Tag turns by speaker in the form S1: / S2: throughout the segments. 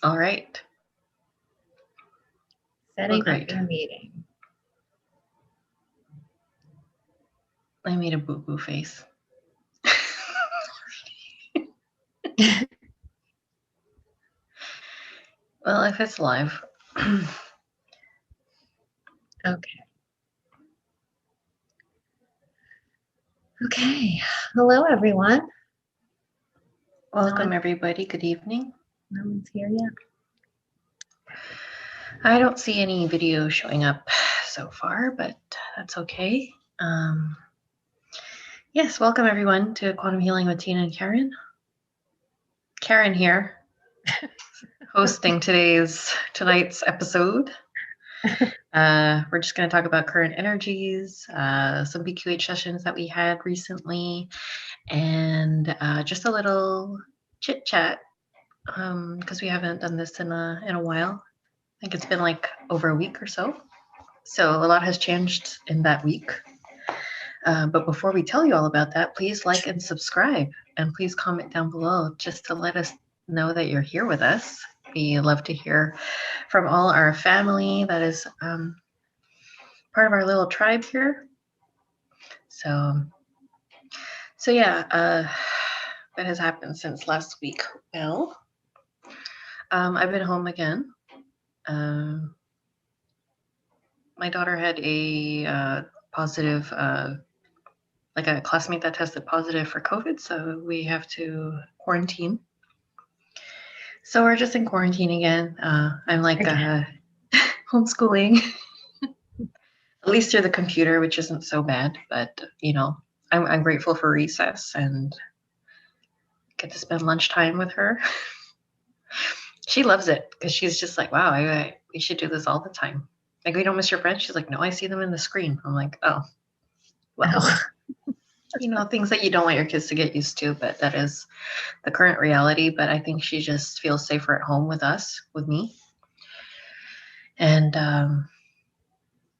S1: All right.
S2: Setting up
S1: great.
S2: your meeting.
S1: I made a boo-boo face. Well, if it's live.
S2: Okay. Okay. Hello, everyone.
S1: Welcome, everybody. Good evening.
S2: No one's here yet.
S1: I don't see any video showing up so far, but that's okay. Yes, welcome everyone to Quantum Healing with Tena and Karen. Karen here, hosting tonight's episode. We're just going to talk about current energies, some BQH sessions that we had recently, and just a little chit chat because we haven't done this in a while. I think it's been like over a week or so. So a lot has changed in that week. But before we tell you all about that, please like and subscribe, and please comment down below just to let us know that you're here with us. We love to hear from all our family that is part of our little tribe here. So yeah, that has happened since last week. Well, I've been home again. My daughter had a positive, like a classmate that tested positive for COVID, so we have to quarantine. So we're just in quarantine again. I'm like homeschooling, at least through the computer, which isn't so bad. But I'm grateful for recess and get to spend lunchtime with her. She loves it because she's just like, wow, we should do this all the time. Like, we don't miss your friends. She's like, no, I see them in the screen. I'm like, oh, well, things that you don't want your kids to get used to, but that is the current reality. But I think she just feels safer at home with us, with me. And,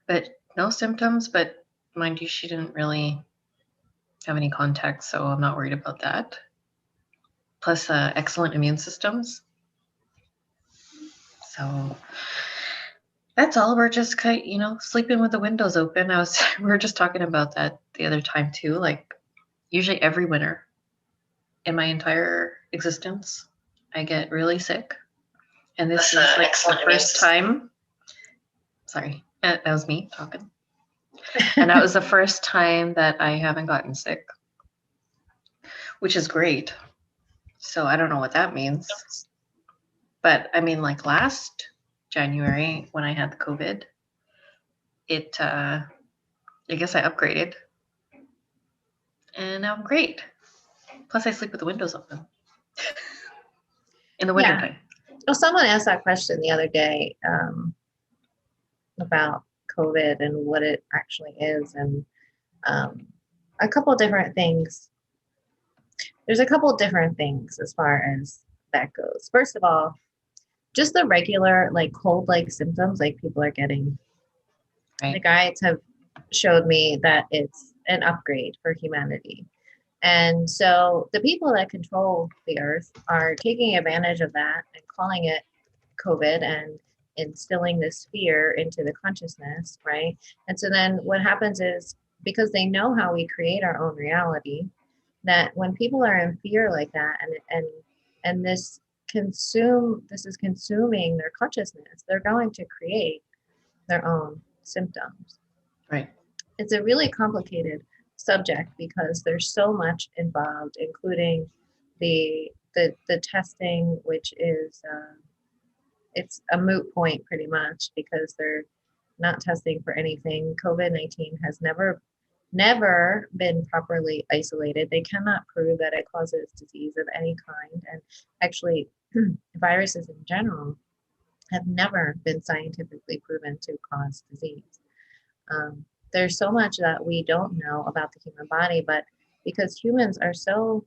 S1: but no symptoms, but mind you, she didn't really have any contacts, so I'm not worried about that. Plus, excellent immune systems. So that's all. We're just sleeping with the windows open. We were just talking about that the other time too. Like, usually every winter in my entire existence, I get really sick, and this is like the first time. Sorry, that was me talking. And that was the first time that I haven't gotten sick, which is great. So I don't know what that means. But I mean, like last January when I had the COVID, I guess I upgraded. And now I'm great. Plus I sleep with the windows open in the wintertime.
S2: Well, someone asked that question the other day about COVID and what it actually is, and a couple of different things. There's a couple of different things as far as that goes. First of all, just the regular like cold-like symptoms like people are getting. Right. The guides have showed me that it's an upgrade for humanity. And so the people that control the earth are taking advantage of that and calling it COVID and instilling this fear into the consciousness, right? And so then what happens is, because they know how we create our own reality, that when people are in fear like that and this is consuming their consciousness, they're going to create their own symptoms.
S1: Right.
S2: It's a really complicated subject because there's so much involved, including the testing, which is it's a moot point pretty much because they're not testing for anything. COVID-19 has never been properly isolated. They cannot prove that it causes disease of any kind, and actually viruses in general have never been scientifically proven to cause disease. There's so much that we don't know about the human body, but because humans are so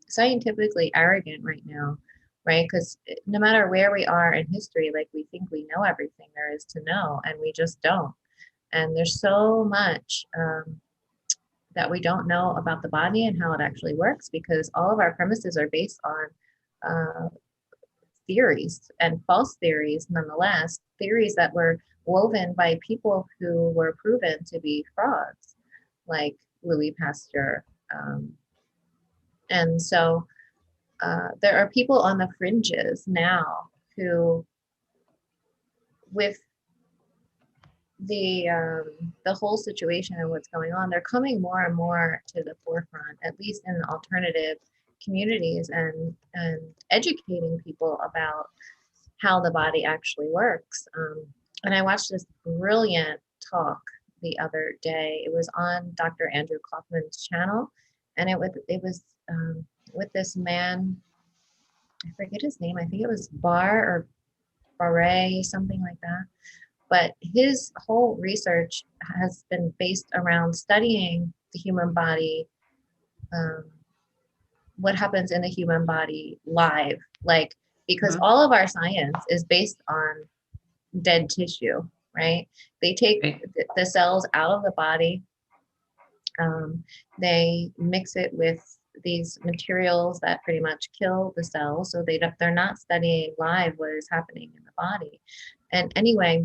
S2: scientifically arrogant right now, right? Because no matter where we are in history, like we think we know everything there is to know, and we just don't. And there's so much that we don't know about the body and how it actually works, because all of our premises are based on theories and false theories nonetheless, theories that were woven by people who were proven to be frauds, like Louis Pasteur. Um, and so there are people on the fringes now who, with the whole situation and what's going on, they're coming more and more to the forefront, at least in the alternative communities, and educating people about how the body actually works. And I watched this brilliant talk the other day. It was on Dr. Andrew Kaufman's channel, and it was with this man. I forget his name. I think it was Bar or Barre, something like that. But his whole research has been based around studying the human body, um, what happens in the human body live, like, because
S1: Mm-hmm.
S2: all of our science is based on dead tissue, right? They take
S1: Right.
S2: the cells out of the body, they mix it with these materials that pretty much kill the cells, so they're not studying live what is happening in the body. And anyway,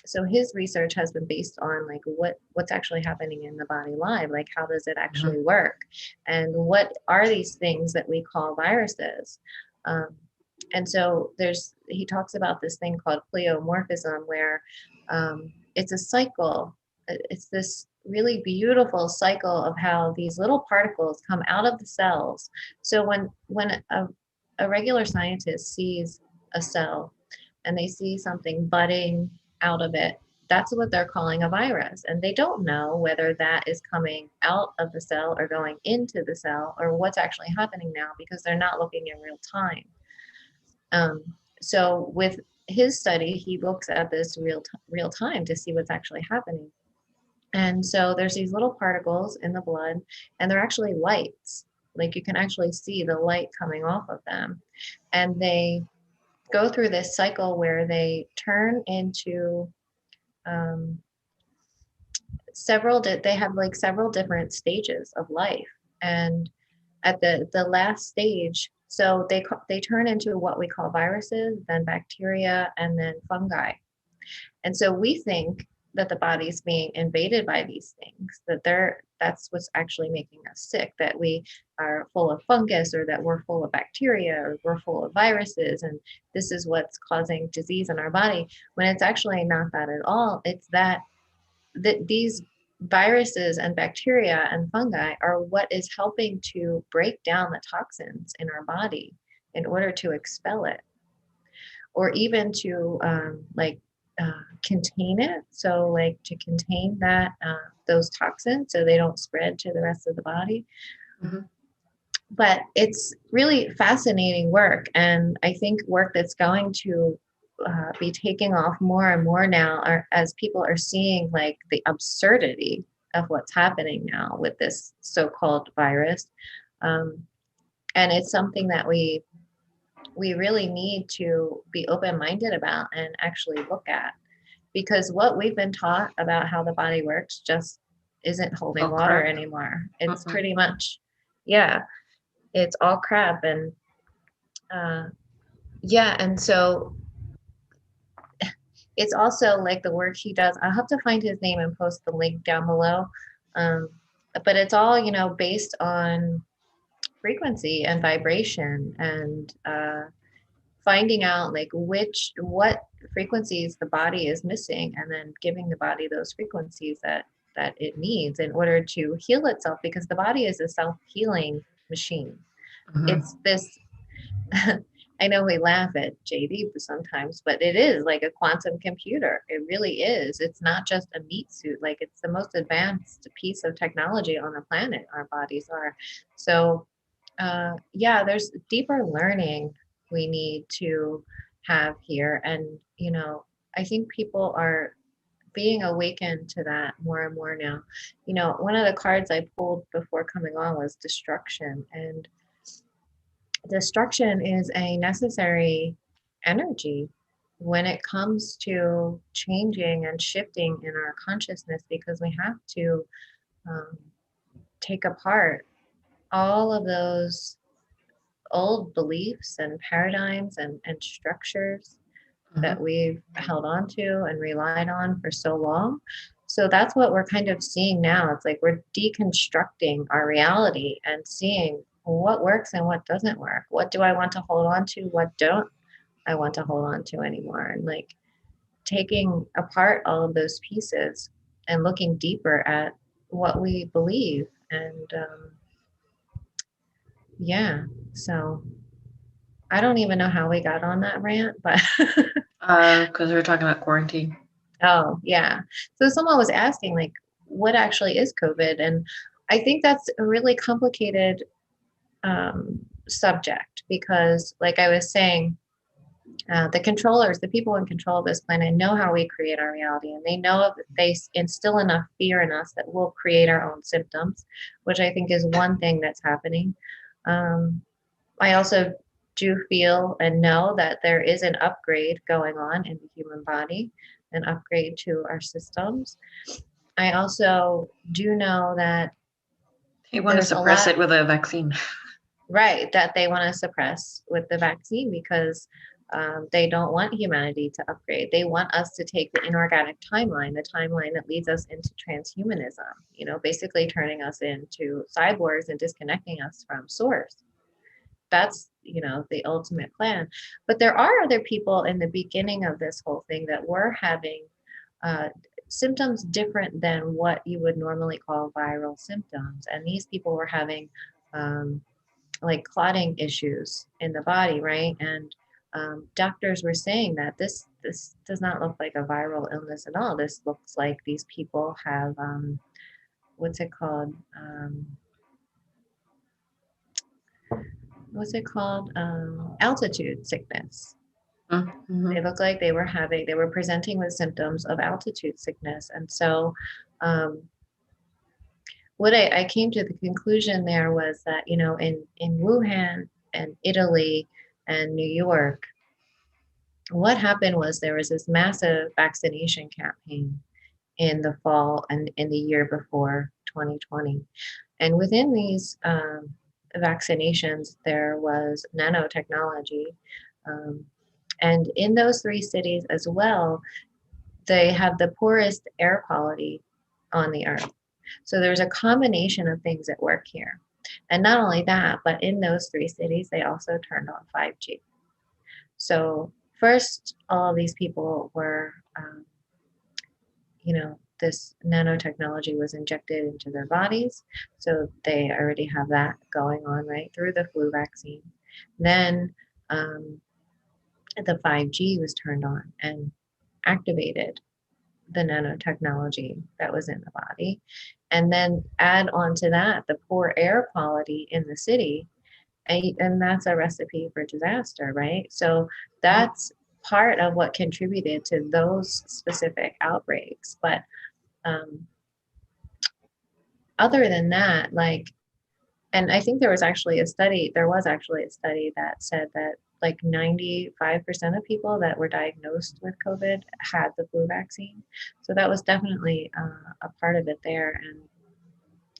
S2: so his research has been based on like what's actually happening in the body live, like how does it
S1: Mm-hmm.
S2: actually work, and what are these things that we call viruses. um, and so he talks about this thing called pleomorphism, where it's a cycle. It's this really beautiful cycle of how these little particles come out of the cells. So when a regular scientist sees a cell and they see something budding out of it, that's what they're calling a virus. And they don't know whether that is coming out of the cell or going into the cell or what's actually happening now, because they're not looking in real time. Um, so with his study, he looks at this real time to see what's actually happening. And so there's these little particles in the blood, and they're actually lights. Like you can actually see the light coming off of them. And they go through this cycle where they turn into um, they have like several different stages of life. And at the last stage, so they turn into what we call viruses, then bacteria, and then fungi. And so we think that the body's being invaded by these things, that's what's actually making us sick, that we are full of fungus, or that we're full of bacteria, or we're full of viruses, and this is what's causing disease in our body, when it's actually not that at all. It's that these viruses and bacteria and fungi are what is helping to break down the toxins in our body in order to expel it, or even to contain it. So like to contain those toxins so they don't spread to the rest of the body.
S1: Mm-hmm.
S2: But it's really fascinating work, and I think work that's going to be taking off more and more now, as people are seeing like the absurdity of what's happening now with this so-called virus. Um, and it's something that we really need to be open-minded about and actually look at, because what we've been taught about how the body works just isn't holding
S1: Oh,
S2: water
S1: crap.
S2: anymore. It's
S1: Mm-mm.
S2: pretty much, yeah, it's all crap. And uh, yeah, and so it's also like the work he does. I'll have to find his name and post the link down below. Um, but it's all, based on frequency and vibration, and finding out like what frequencies the body is missing, and then giving the body those frequencies that it needs in order to heal itself, because the body is a self-healing machine.
S1: Mm-hmm.
S2: It's this I know we laugh at JD sometimes, but it is like a quantum computer. It really is. It's not just a meat suit. Like, it's the most advanced piece of technology on the planet, our bodies are. So yeah, there's deeper learning we need to have here. And, I think people are being awakened to that more and more now. One of the cards I pulled before coming on was destruction. And destruction is a necessary energy when it comes to changing and shifting in our consciousness, because we have to um, take apart all of those old beliefs and paradigms and structures
S1: Mhm.
S2: that we've held on to and relied on for so long. So that's what we're kind of seeing now. It's like we're deconstructing our reality and seeing what works and what doesn't work. What do I want to hold on to? What don't I want to hold on to anymore? And like taking apart all of those pieces and looking deeper at what we believe. And yeah, so I don't even know how we got on that rant, but
S1: Because we were talking about quarantine.
S2: oh, yeah. So someone was asking, like, what actually is COVID? And I think that's a really complicated subject because, like I was saying, the controllers, the people in control of this planet, know how we create our reality, and they know that they instill enough fear in us that we'll create our own symptoms, which I think is one thing that's happening. Um, I also do feel and know that there is an upgrade going on in the human body, an upgrade to our systems. I also do know that
S1: They want to
S2: there's a
S1: suppress
S2: lot,
S1: it with a vaccine.
S2: right, that they want to suppress with the vaccine because they don't want humanity to upgrade. They want us to take the inorganic timeline, the timeline that leads us into transhumanism, you know, basically turning us into cyborgs and disconnecting us from source. That's, you know, the ultimate plan. But there are other people in the beginning of this whole thing that were having uh, symptoms different than what you would normally call viral symptoms, and these people were having um, like clotting issues in the body, right? And doctors were saying that this does not look like a viral illness at all. This looks like these people have what's it called altitude sickness.
S1: Mm-hmm.
S2: They looked like they were presenting with symptoms of altitude sickness. And so um, what I came to the conclusion there was that, you know, in Wuhan and Italy and New York, what happened was there was this massive vaccination campaign in the fall and in the year before 2020. And within these vaccinations, there was nanotechnology. Um, and in those three cities as well, they have the poorest air quality on the earth. So there's a combination of things at work here. And not only that, but in those three cities, they also turned on 5G. So first, all of these people were, you know, this nanotechnology was injected into their bodies. So they already have that going on, right, through the flu vaccine. Then the 5G was turned on and activated the nanotechnology that was in the body. And then add on to that the poor air quality in the city. And that's a recipe for disaster, right? So that's part of what contributed to those specific outbreaks. But um, other than that, like, and I think there was actually a study that said that like 95% of people that were diagnosed with COVID had the flu vaccine. So that was definitely a part of it there. And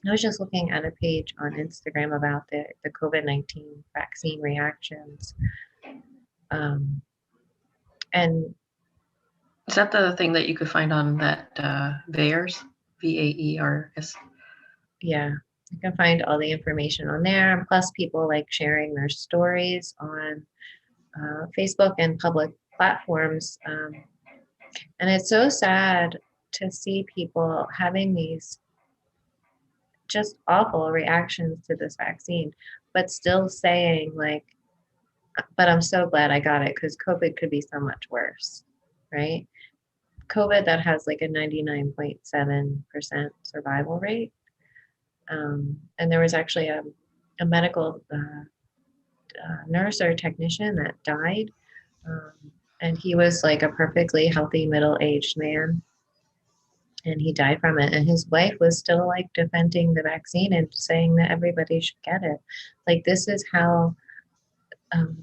S2: I was just looking at a page on Instagram about the COVID-19 vaccine reactions. Um, and
S1: Is that the thing that you could find on that VAERS? VAERS.
S2: yeah, you can find all the information on there. And plus, people like sharing their stories on Facebook and public platforms. And it's so sad to see people having these just awful reactions to this vaccine, but still saying, like, but I'm so glad I got it because COVID could be so much worse, right? COVID that has like a 99.7% survival rate. And there was actually a medical nurse or technician that died. Um, and he was like a perfectly healthy middle aged man. And he died from it. And his wife was still like defending the vaccine and saying that everybody should get it. Like, this is how um,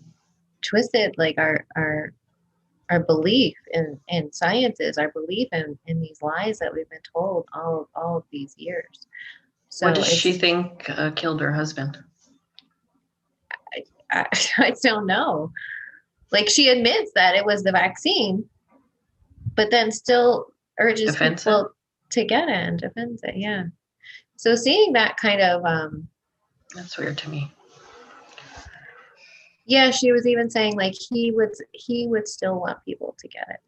S2: twisted like our belief in science is, our belief in these lies that we've been told all of these years.
S1: What
S2: So
S1: does she
S2: it's
S1: think killed her husband?
S2: I don't know. Like, she admits that it was the vaccine, but then still urges
S1: Defends it.
S2: people to get it and defends it. Yeah. So seeing that kind of,
S1: That's weird to me.
S2: yeah, she was even saying like he would still want people to get it.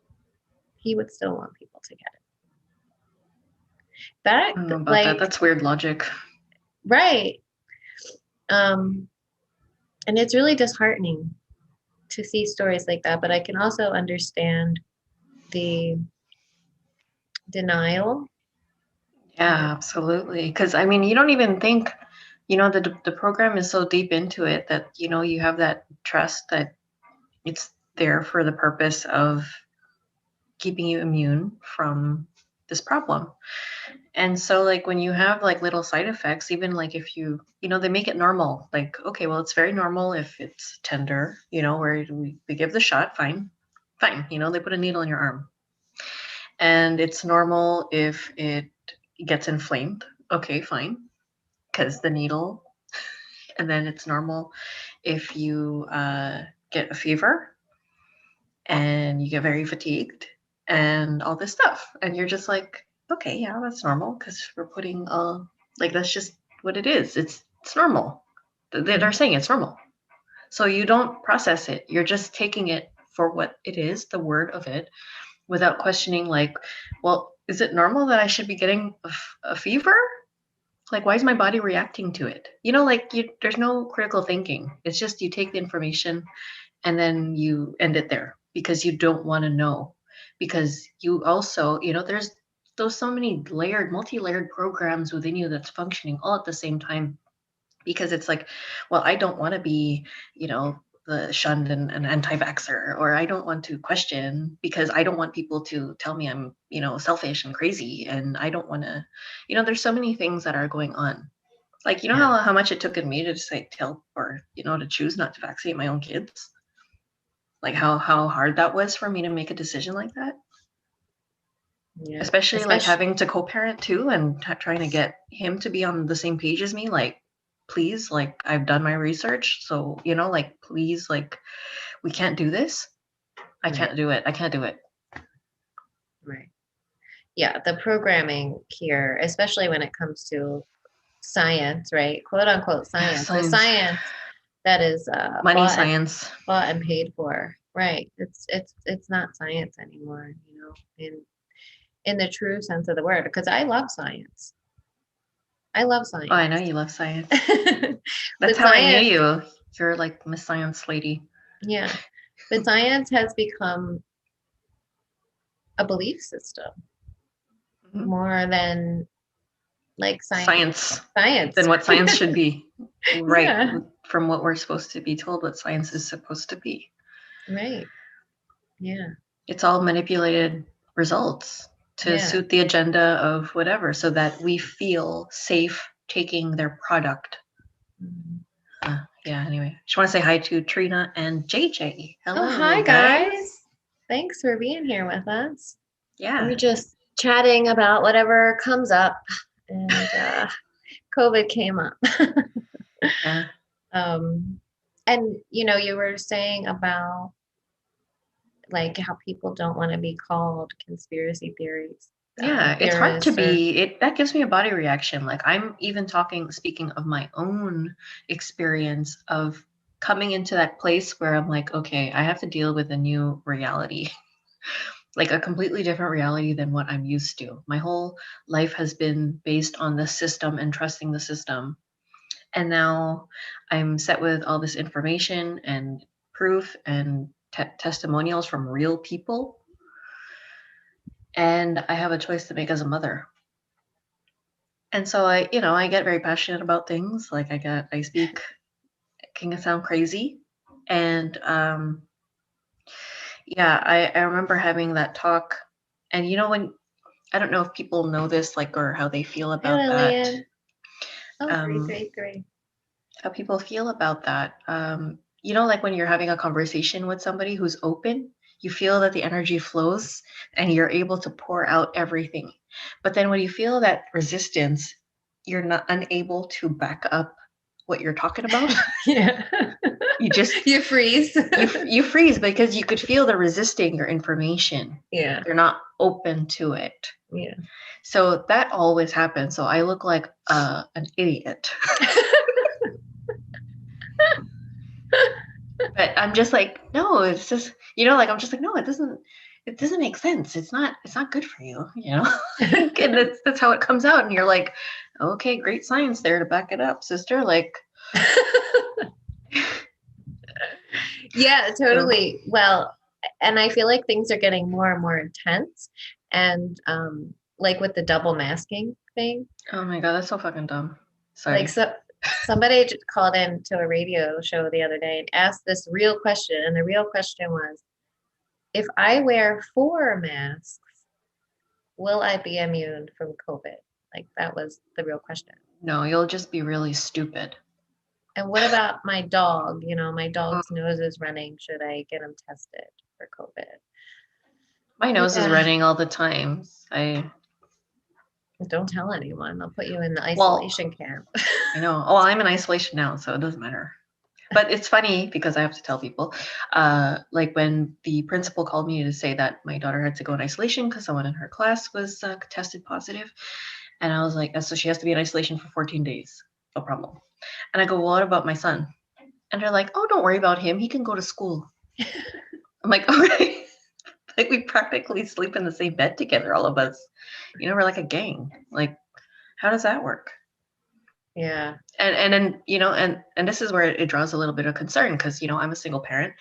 S2: He would still want people to get it.
S1: I
S2: That
S1: don't know about that.
S2: like
S1: That's weird logic.
S2: right. Um, and it's really disheartening to see stories like that, but I can also understand the denial.
S1: Yeah, absolutely. Because I mean, you don't even think, the program is so deep into it that, you have that trust that it's there for the purpose of keeping you immune from this problem. And so like when you have like little side effects, even like if they make it normal, like, okay, well, it's very normal if it's tender, where we give the shot, fine, fine. They put a needle in your arm. And it's normal if it gets inflamed. Okay, fine, because the needle. And then it's normal if you get a fever and you get very fatigued and all this stuff. And you're just like, okay, yeah, that's normal because we're putting, like, that's just what it is. It's normal. They're saying it's normal. So you don't process it. You're just taking it for what it is, the word of it, without questioning, like, well, is it normal that I should be getting a fever? Like, why is my body reacting to it? Like, there's no critical thinking. It's just you take the information and then you end it there because you don't want to know. Because you also, there's those so many multi-layered programs within you that's functioning all at the same time. Because it's like, well, I don't want to be, the shunned and an anti-vaxxer, or I don't want to question because I don't want people to tell me I'm, selfish and crazy, and I don't want to, there's so many things that are going on. Like,
S2: Yeah.
S1: how much it took in me to just like tell or to choose not to vaccinate my own kids. Like how hard that was for me to make a decision like that.
S2: Yeah.
S1: Especially like
S2: Especially
S1: having to co-parent too and trying to get him to be on the same page as me. Like, please, like, I've done my research. So, like, please, like, we can't do this. I
S2: right.
S1: can't do it. I can't do it.
S2: Right. Yeah, the programming here, especially when it comes to science, right? Quote unquote science. The
S1: Science,
S2: science that is
S1: money science.
S2: bought and paid for. Right. It's not science anymore, in the true sense of the word, because I love science. I love
S1: Oh, I know
S2: science.
S1: you love science. That's
S2: But
S1: how I knew
S2: science,
S1: you. You're like Miss Science lady.
S2: yeah. But science has become a belief system
S1: Mhm.
S2: more than like
S1: Science
S2: science.
S1: than what science should be. Right.
S2: Yeah.
S1: From what we're supposed to be told what science is supposed to be.
S2: Right. Yeah.
S1: It's all manipulated results to
S2: Yeah.
S1: suit the agenda of whatever so that we feel safe taking their product.
S2: Mhm.
S1: Yeah, anyway. Just want to say hi to Trina and JJ.
S2: Oh,
S1: Hello,
S2: hi
S1: guys.
S2: guys. Thanks for being here with us. We're
S1: Yeah.
S2: just chatting about whatever comes up, and COVID came up.
S1: Yeah.
S2: um, and you were saying about like how people don't want to be called conspiracy theories,
S1: Yeah, it's hard to
S2: theorists, or
S1: be it that gives me a body reaction. Like I'm even speaking of my own experience of coming into that place where I'm like, okay, I have to deal with a new reality. Like a completely different reality than what I'm used to. My whole life has been based on the system and trusting the system. And now I'm set with all this information and proof and testimonials from real people. And I have a choice to make as a mother. And so I get very passionate about things. Like I speak, can sound crazy. And yeah, I remember having that talk. And when I don't know if people know this, like, or how they feel about
S2: hello,
S1: that.
S2: Leanne. Oh, great,
S1: Um,
S2: great, great.
S1: how people feel about that. Like when you're having a conversation with somebody who's open, you feel that the energy flows and you're able to pour out everything. But then when you feel that resistance, you're not unable to back up what you're talking about.
S2: Yeah.
S1: You just
S2: You freeze.
S1: you freeze because you could feel they're resisting your information.
S2: Yeah.
S1: They're not open to it.
S2: Yeah.
S1: So that always happens. So I look like an idiot. But I'm just like, no, it's just, like I'm just like, no, it doesn't make sense. It's not good for you, And that's how it comes out. And you're like, okay, great science there to back it up, sister. Like,
S2: Yeah,
S1: so,
S2: totally. Well, and I feel like things are getting more and more intense. And like with the double masking thing,
S1: oh my God, that's so fucking dumb.
S2: like
S1: Sorry.
S2: somebody just called in to a radio show the other day and asked this real question. And the real question was, if I wear 4 masks, will I be immune from COVID? Like that was the real question.
S1: No, you'll just be really stupid.
S2: And what about my dog? My
S1: Mm.
S2: dog's nose is running. Should I get him tested for COVID?
S1: My nose is
S2: Yeah.
S1: running all the time.
S2: Don't tell anyone. They'll put you in the
S1: Well,
S2: isolation camp.
S1: I know. Oh, I'm in isolation now, so it doesn't matter. But it's funny because I have to tell people, like when the principal called me to say that my daughter had to go in isolation because someone in her class was tested positive, and I was like, so she has to be in isolation for 14 days, no problem. And I go, well, what about my son? And they're like, oh, don't worry about him. He can go to school. I'm like, okay. Like we practically sleep in the same bed together, all of us. We're like a gang. Like, how does that work?
S2: Yeah.
S1: And then and this is where it draws a little bit of concern because I'm a single parent.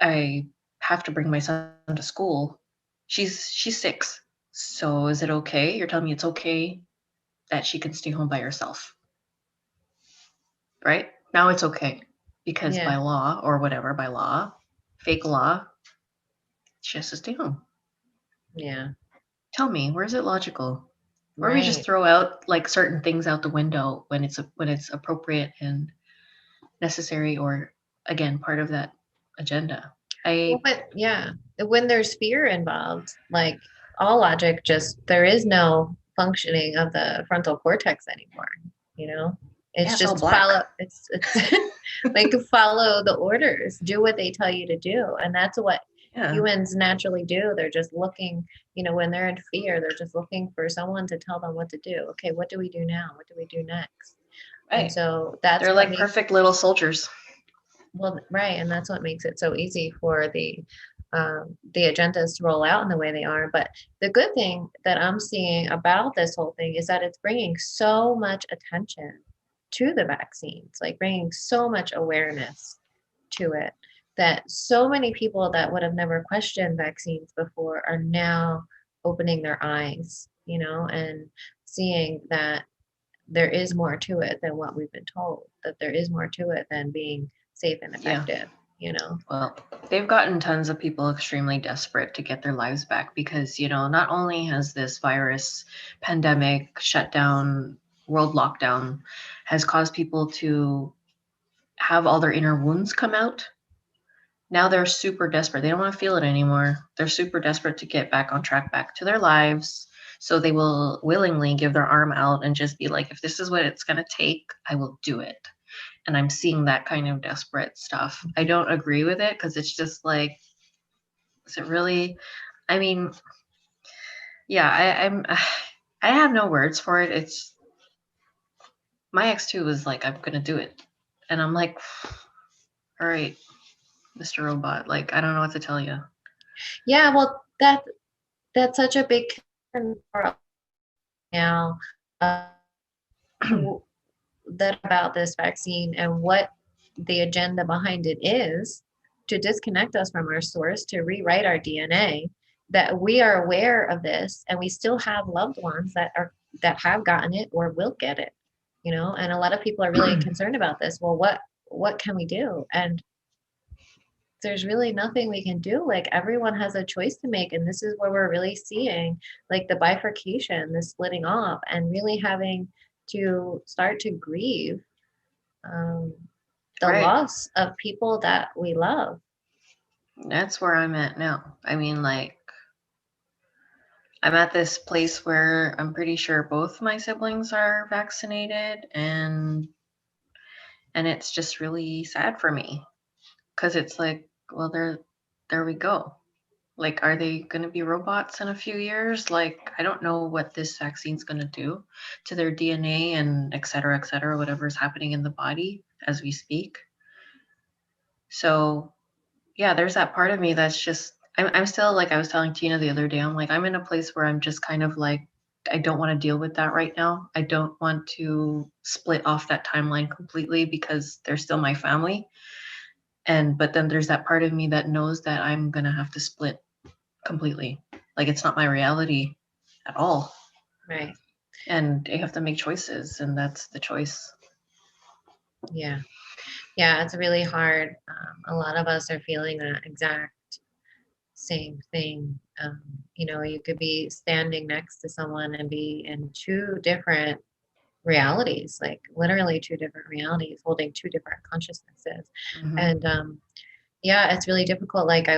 S1: I have to bring my son to school. She's 6. So is it okay? You're telling me it's okay that she can stay home by herself, right? Now it's okay because
S2: Yeah.
S1: by law or whatever, by law, fake law, she has to stay home.
S2: Yeah.
S1: Tell me, where is it logical? Or we just
S2: Right.
S1: throw out like certain things out the window when it's appropriate and necessary or again part of that agenda.
S2: Well,
S1: I
S2: but yeah, when there's fear involved, like all logic, just there is no functioning of the frontal cortex anymore. You know,
S1: Yeah,
S2: it's
S1: it's all
S2: just
S1: black.
S2: follow. It's like follow the orders, do what they tell you to do, and that's what
S1: Yeah,
S2: humans naturally do. They're just looking. When they're in fear, they're just looking for someone to tell them what to do. Okay, what do we do now? What do we do next? And
S1: right.
S2: so that's
S1: They're
S2: what
S1: like
S2: makes
S1: perfect little soldiers.
S2: well, right, and that's what makes it so easy for the agendas to roll out in the way they are. But the good thing that I'm seeing about this whole thing is that it's bringing so much attention to the vaccines, like bringing so much awareness to it that so many people that would have never questioned vaccines before are now opening their eyes, and seeing that there is more to it than what we've been told, that there is more to it than being safe and
S1: Yeah.
S2: effective.
S1: Well, they've gotten tons of people extremely desperate to get their lives back because, not only has this virus pandemic shutdown, world lockdown has caused people to have all their inner wounds come out. Now they're super desperate. They don't want to feel it anymore. They're super desperate to get back on track, back to their lives. So they will willingly give their arm out and just be like, if this is what it's going to take, I will do it. And I'm seeing that kind of desperate stuff. I don't agree with it because it's just like, is it really? I mean, yeah, I have no words for it. It's my ex too was like, I'm gonna do it, and I'm like, all right, Mr. Robot. Like, I don't know what to tell you.
S2: Yeah, well, that's such a big concern for us now. That about this vaccine and what the agenda behind it is to disconnect us from our source, to rewrite our DNA, that we are aware of this and we still have loved ones that have gotten it or will get it, and a lot of people are really concerned about this. Well, what can we do? And there's really nothing we can do. Like everyone has a choice to make, and this is where we're really seeing like the bifurcation, the splitting off, and really having to start to grieve um, the
S1: Right.
S2: loss of people that we love.
S1: That's where I'm at now. I mean, like, I'm at this place where I'm pretty sure both my siblings are vaccinated, and And it's just really sad for me because it's like, well, there we go. Like, are they going to be robots in a few years? Like, I don't know what this vaccine's going to do to their DNA and et cetera, whatever's happening in the body as we speak. So, yeah, there's that part of me that's just, I'm still like I was telling Tina the other day, I'm like, I'm in a place where I'm just kind of like, I don't want to deal with that right now. I don't want to split off that timeline completely because they're still my family. But then there's that part of me that knows that I'm going to have to split completely. Like it's not my reality at all.
S2: Right.
S1: And I have to make choices, and that's the choice.
S2: Yeah. Yeah, it's really hard. A lot of us are feeling that exact same thing. You could be standing next to someone and be in two different realities, like literally two different realities, holding two different consciousnesses.
S1: Mm-hmm.
S2: And yeah, it's really difficult. Like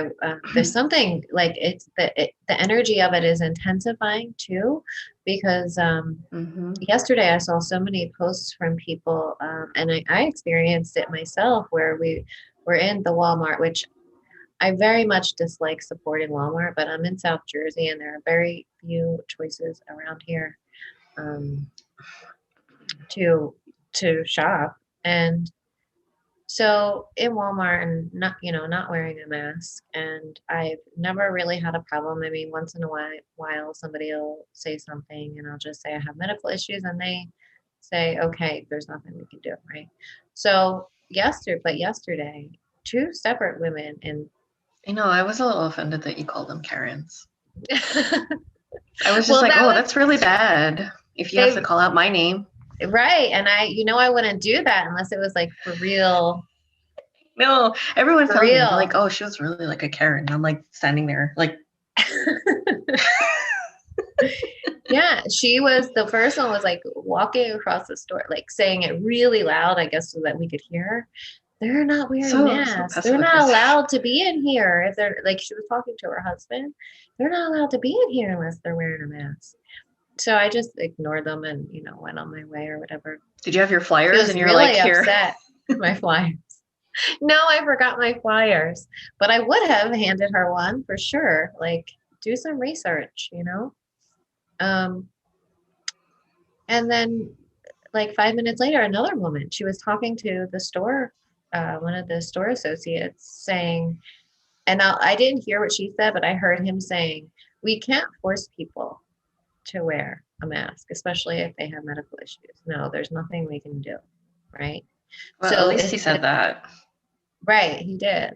S2: there's something like the energy of it is intensifying too, because
S1: Mm-hmm.
S2: yesterday I saw so many posts from people, and I experienced it myself, where we were in the Walmart, which I very much dislike supporting Walmart, but I'm in South Jersey and there are very few choices around here um, to shop. And so in Walmart, and not wearing a mask, and I've never really had a problem. I mean, once in a while somebody will say something and I'll just say I have medical issues and they say, okay, there's nothing we can do, right? So yesterday, two separate women in
S1: I was a little offended that you called them Karens. I was just
S2: well,
S1: like,
S2: that
S1: oh,
S2: was
S1: that's really bad if you have to
S2: they
S1: call out my name.
S2: right. And I wouldn't do that unless it was like for real,
S1: No, everyone
S2: for
S1: tells me, they're like,
S2: real.
S1: oh, she was really like a Karen. And I'm like standing there, like,
S2: Yeah, she was the first one was like walking across the store, like saying it really loud, I guess, so that we could hear her. They're not wearing
S1: so
S2: masks. They're
S1: passive
S2: not
S1: aggressive.
S2: allowed to be in here if they're like she was talking to her husband. They're not allowed to be in here unless they're wearing a mask. So I just ignored them and went on my way or whatever.
S1: Did you have your
S2: She
S1: flyers?
S2: was
S1: And you're like,
S2: really
S1: here.
S2: upset. My flyers. No, I forgot my flyers, but I would have handed her one for sure. Like, do some research. Um, and then, like 5 minutes later, another woman. She was talking to the store, one of the store associates, saying, and I didn't hear what she said, but I heard him saying, "We can't force people to wear a mask, especially if they have medical issues. No, there's nothing we can do, right?"
S1: Well, at
S2: So
S1: least he
S2: it's
S1: said that.
S2: right. He did.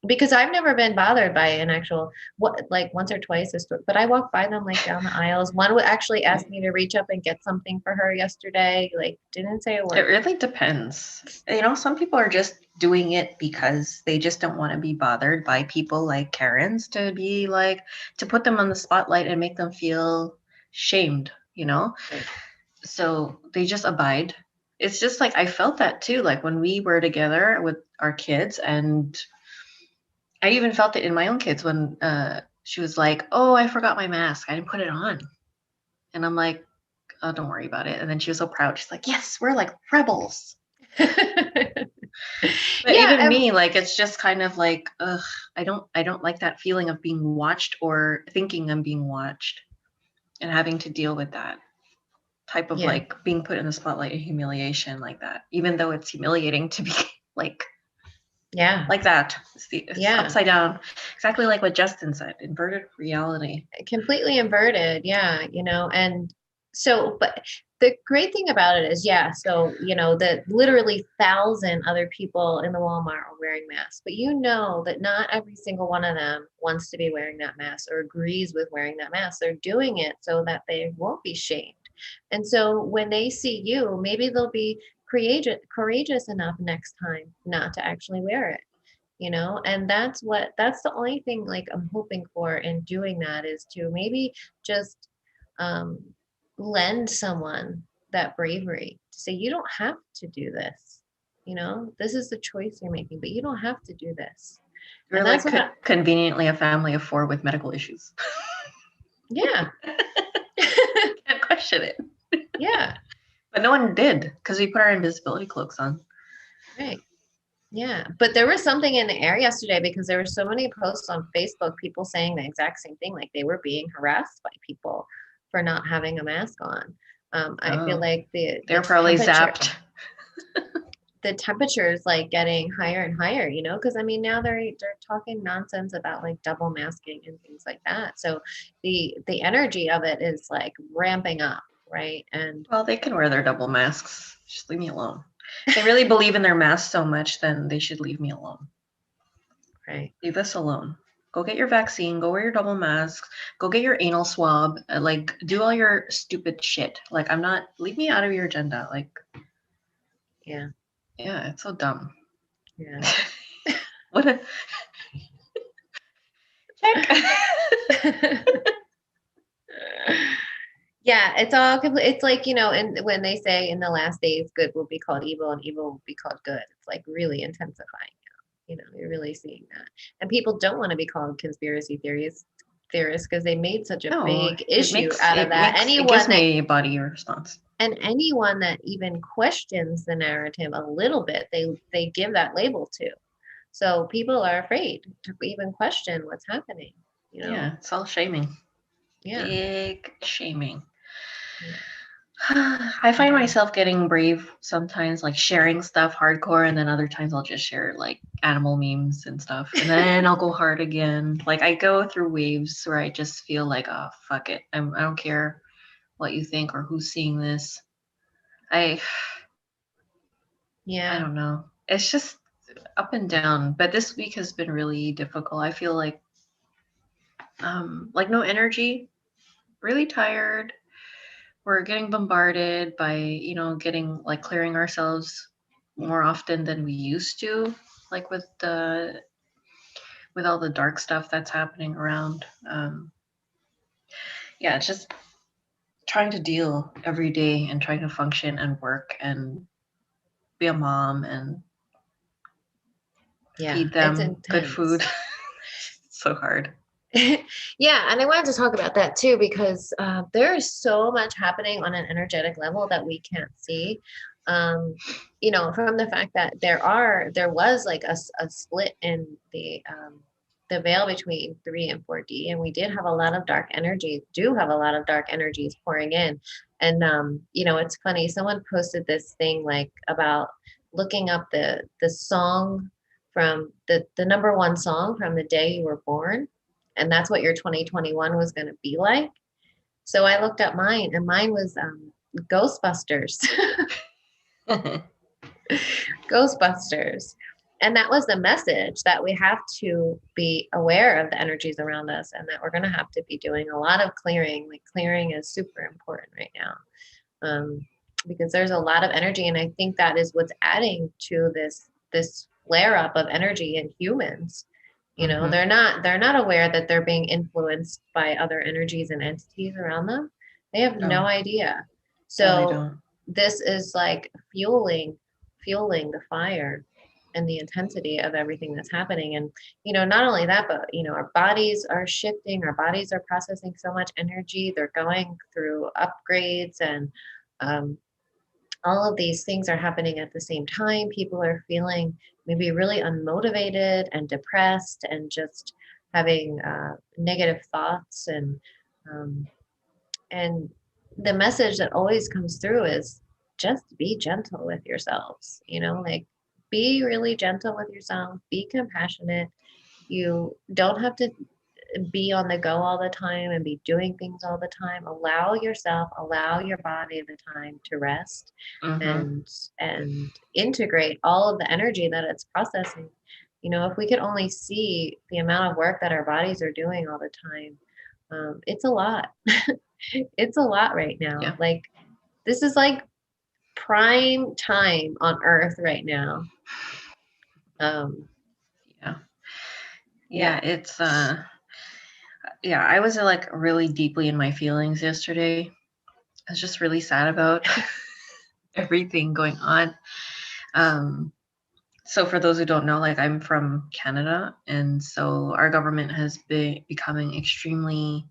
S2: Because I've never been bothered by an actual what like once or twice a store, but I walk by them like down the aisles. One would actually ask me to reach up and get something for her yesterday. Like didn't say a
S1: It
S2: word.
S1: really depends. Some people are just doing it because they just don't want to be bothered by people like Karens to be like, to put them on the spotlight and make them feel shamed.
S2: Right.
S1: So they just abide. It's just like I felt that too, like when we were together with our kids, and I even felt it in my own kids when she was like, oh, I forgot my mask. I didn't put it on. And I'm like, oh, don't worry about it. And then she was so proud. She's like, yes, we're like rebels. But even
S2: Yeah,
S1: me, like it's just kind of like, ugh, I don't like that feeling of being watched or thinking I'm being watched and having to deal with that type of
S2: yeah,
S1: like being put in the spotlight and humiliation like that, even though it's humiliating to be like
S2: yeah,
S1: like that. It's
S2: yeah.
S1: upside down. Exactly like what Justin said, inverted reality.
S2: Completely inverted. Yeah, and so, but the great thing about it is, yeah, so, that literally 1,000 other people in the Walmart are wearing masks, but that not every single one of them wants to be wearing that mask or agrees with wearing that mask. They're doing it so that they won't be shamed. And so when they see you, maybe they'll be courageous enough next time not to actually wear it. And that's the only thing like I'm hoping for in doing that is to maybe just um, lend someone that bravery to say you don't have to do this. This is the choice you're making, but you don't have to do this.
S1: We're
S2: And that's
S1: like
S2: what
S1: conveniently a family of 4 with medical issues.
S2: yeah.
S1: Can't question it.
S2: Yeah.
S1: But no one did because we put our invisibility cloaks on.
S2: Right. Yeah. But there was something in the air yesterday because there were so many posts on Facebook, people saying the exact same thing, like they were being harassed by people for not having a mask on. I feel
S1: Oh,
S2: like
S1: they're probably zapped.
S2: the temperature is like getting higher and higher, because I mean now they're talking nonsense about like double masking and things like that. So the energy of it is like ramping up, right? And
S1: Well, they can wear their double masks. Just leave me alone. If they really believe in their masks so much, then they should leave me alone.
S2: right.
S1: Leave us alone. Go get your vaccine. Go wear your double masks. Go get your anal swab. Like, do all your stupid shit. Like, I'm not. Leave me out of your agenda. Like,
S2: Yeah.
S1: yeah, it's so dumb.
S2: Yeah.
S1: What a check.
S2: Yeah, it's all complete. It's like, and when they say in the last days, good will be called evil and evil will be called good, it's like really intensifying now. You're really seeing that. And people don't want to be called conspiracy theorists because they made such a
S1: No,
S2: big issue out of that.
S1: it gives me a body response.
S2: And anyone that even questions the narrative a little bit, they give that label to. So people are afraid to even question what's happening,
S1: Yeah, it's all shaming.
S2: Yeah.
S1: Big shaming.
S2: Yeah.
S1: I find myself getting brave sometimes, like sharing stuff hardcore, and then other times I'll just share like animal memes and stuff, and then I'll go hard again. Like I go through waves where I just feel like, oh fuck it, I don't care what you think or who's seeing this. I I
S2: Yeah.
S1: don't know. It's just up and down. But this week has been really difficult. I feel like no energy, really tired. We're getting bombarded by, getting like clearing ourselves more often than we used to, like with all the dark stuff that's happening around. Yeah, it's just trying to deal every day and trying to function and work and be a mom and
S2: Yeah.
S1: feed
S2: It's
S1: them good food.
S2: intense.
S1: It's so hard.
S2: Yeah, and I wanted to talk about that too because there is so much happening on an energetic level that we can't see. From the fact that there was like a split in the veil between 3 and 4D, and we did have a lot of dark energy, do have a lot of dark energies pouring in. And it's funny, someone posted this thing like about looking up the song from the number one song from the day you were born, and that's what your 2021 was going to be like. So I looked up mine, and mine was Ghostbusters. Ghostbusters. And that was the message that we have to be aware of the energies around us and that we're going to have to be doing a lot of clearing. Like clearing is super important right now, because there's a lot of energy. And I think that is what's adding to this flare up of energy in humans.
S1: Mm-hmm.
S2: They're not aware that they're being influenced by other energies and entities around them. They have no idea.
S1: No, they
S2: So
S1: don't.
S2: this is like fueling the fire and the intensity of everything that's happening. And not only that, but our bodies are shifting, our bodies are processing so much energy, they're going through upgrades, and all of these things are happening at the same time. People are feeling maybe really unmotivated and depressed and just having negative thoughts, um, and the message that always comes through is just be gentle with yourselves, like be really gentle with yourself, be compassionate. You don't have to be on the go all the time and be doing things all the time. Allow your body the time to rest
S1: Mm-hmm.
S2: and integrate all of the energy that it's processing. If we could only see the amount of work that our bodies are doing all the time, it's a lot. It's a lot right now.
S1: Yeah.
S2: Like this is like prime time on Earth right now. Um,
S1: Yeah.
S2: yeah.
S1: Yeah. It's yeah. I was like really deeply in my feelings yesterday. I was just really sad about everything going on. Um, so for those who don't know, like I'm from Canada, and so our government has been becoming extremely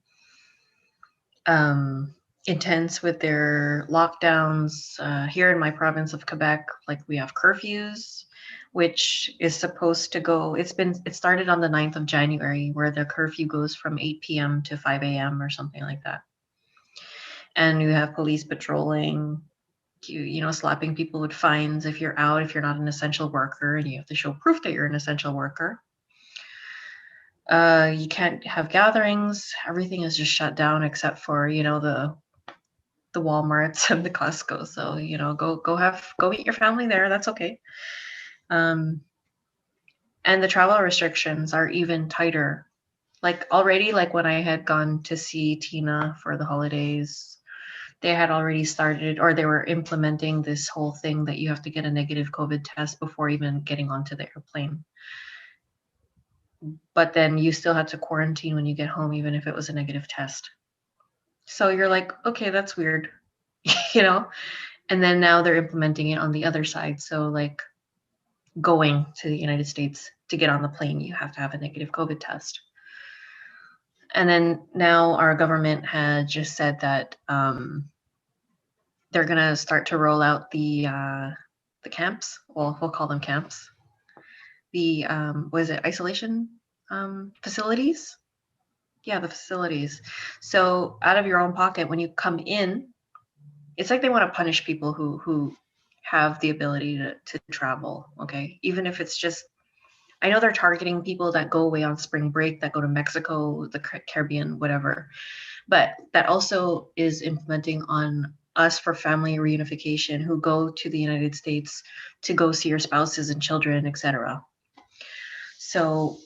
S1: um, intense with their lockdowns. Here in my province of Quebec, like we have curfews. which is supposed to go. It started on the 9th of January, where the curfew goes from 8 p.m. to 5 a.m. or something like that. And you have police patrolling, slapping people with fines if you're out, if you're not an essential worker, and you have to show proof that you're an essential worker. You can't have gatherings. Everything is just shut down except for, the Walmarts and the Costco. So, go meet your family there. That's okay. Um, and the travel restrictions are even tighter. Like already, like when I had gone to see Tina for the holidays, they had already started, or they were implementing this whole thing that you have to get a negative COVID test before even getting onto the airplane. But then you still had to quarantine when you get home, even if it was a negative test. So you're like, okay, that's weird, you know? And then now they're implementing it on the other side. So, like, going to the United States to get on the plane, you have to have a negative COVID test. And then now our government had just said that they're gonna start to roll out the camps. Well, we'll call them camps. The was it isolation facilities? Yeah, the facilities. So out of your own pocket, when you come in, it's like they want to punish people who have the ability to travel. Okay, even if it's just, I know they're targeting people that go away on spring break, that go to Mexico, the Caribbean, whatever. But that also is implementing on us for family reunification who go to the United States to go see your spouses and children, etc. So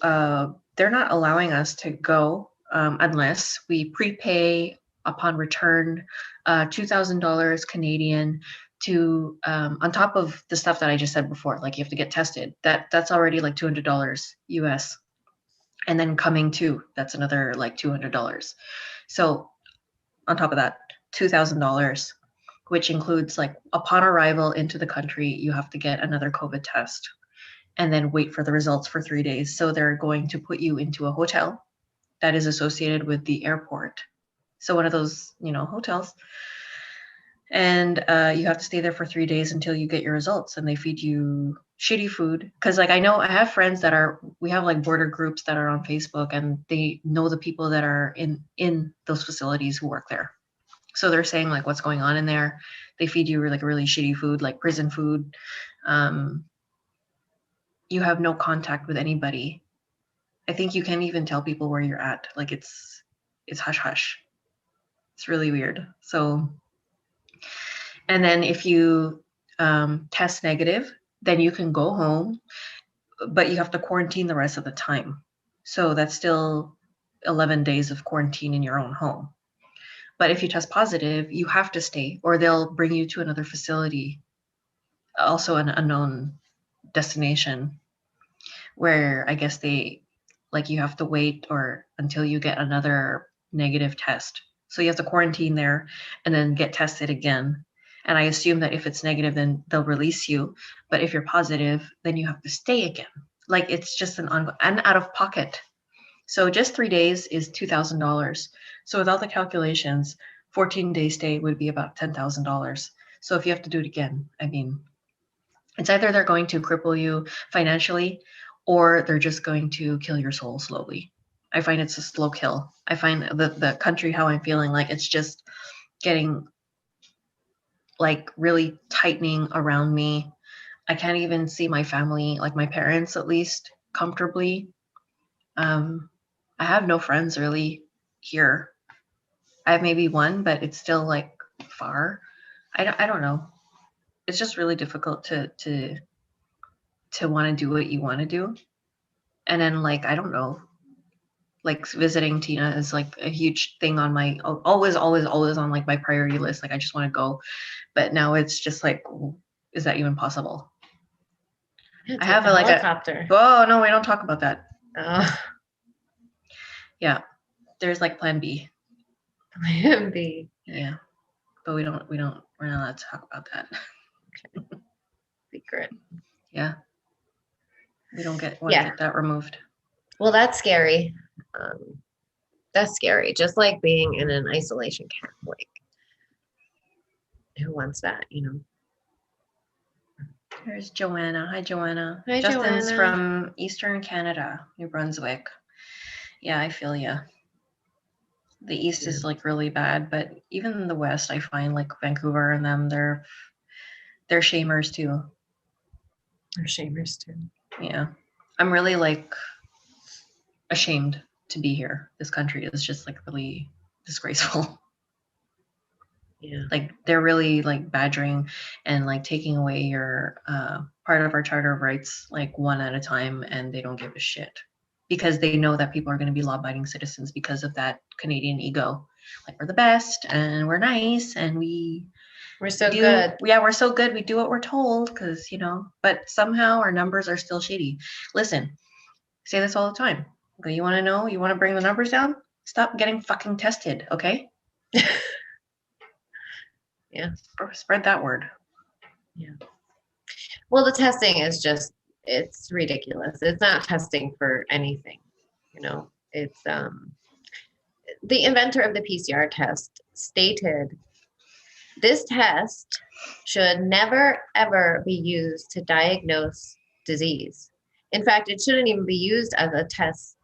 S1: they're not allowing us to go unless we prepay upon return $2,000 Canadian to on top of the stuff that I just said before, like you have to get tested. That's already like $200 US, and then coming too, that's another like $200. So on top of that, $2,000, which includes like upon arrival into the country, you have to get another COVID test and then wait for the results for 3 days. So they're going to put you into a hotel that is associated with the airport. So one of those, hotels. And you have to stay there for 3 days until you get your results. And they feed you shitty food. Because like I know I have friends we have like border groups that are on Facebook, and they know the people that are in those facilities who work there. So they're saying like what's going on in there. They feed you like really shitty food, like prison food. You have no contact with anybody. I think you can't even tell people where you're at. Like it's hush hush. It's really weird. So, and then if you test negative, then you can go home, but you have to quarantine the rest of the time. So that's still 11 days of quarantine in your own home. But if you test positive, you have to stay, or they'll bring you to another facility, also an unknown destination, where I guess you have to wait or until you get another negative test. So you have to quarantine there and then get tested again. And I assume that if it's negative, then they'll release you. But if you're positive, then you have to stay again. Like it's just an ongoing and out of pocket. So just 3 days is $2,000. So without the calculations, 14-day stay would be about $10,000. So if you have to do it again, I mean, it's either they're going to cripple you financially or they're just going to kill your soul slowly. I find it's a slow kill. I find the country, how I'm feeling, like it's just getting like really tightening around me. I can't even see my family, like my parents at least, comfortably. I have no friends really here. I have maybe one, but it's still like far. I don't know. It's just really difficult to want to do what you want to do. And then like I don't know, like visiting Tina is like a huge thing on my always on like my priority list. Like I just want to go, but now it's just like, is that even possible?
S2: Yeah,
S1: I have
S2: a
S1: like
S2: helicopter.
S1: Oh no, we don't talk about that.
S2: Oh.
S1: Yeah, there's like Plan B.
S2: Plan B.
S1: Yeah, but we're not allowed to talk about that.
S2: Okay. Secret.
S1: Yeah, we don't want to get that removed.
S2: Well, that's scary. That's scary. Just like being in an isolation camp. Like, who wants that?
S1: There's Joanna. Hi, Joanna.
S2: Hi,
S1: Justin's
S2: Joanna.
S1: from Eastern Canada, New Brunswick. Yeah, I feel ya. The East is like really bad, but even in the West, I find like Vancouver and them, they're shamers too.
S2: They're shamers too.
S1: Yeah, I'm really like ashamed to be here. This country is just like really disgraceful.
S2: Yeah.
S1: Like they're really like badgering and like taking away your part of our Charter of Rights like one at a time, and they don't give a shit because they know that people are going to be law-abiding citizens because of that Canadian ego. Like we're the best and we're nice and
S2: we're so
S1: do,
S2: good.
S1: Yeah, we're so good. We do what we're told because but somehow our numbers are still shady. Listen, I say this all the time. Okay, you want to know? You want to bring the numbers down? Stop getting fucking tested, okay?
S2: Yeah.
S1: Spread that word.
S2: Yeah. Well, the testing is just, it's ridiculous. It's not testing for anything, it's the inventor of the PCR test stated this test should never ever be used to diagnose disease. In fact, it shouldn't even be used as a test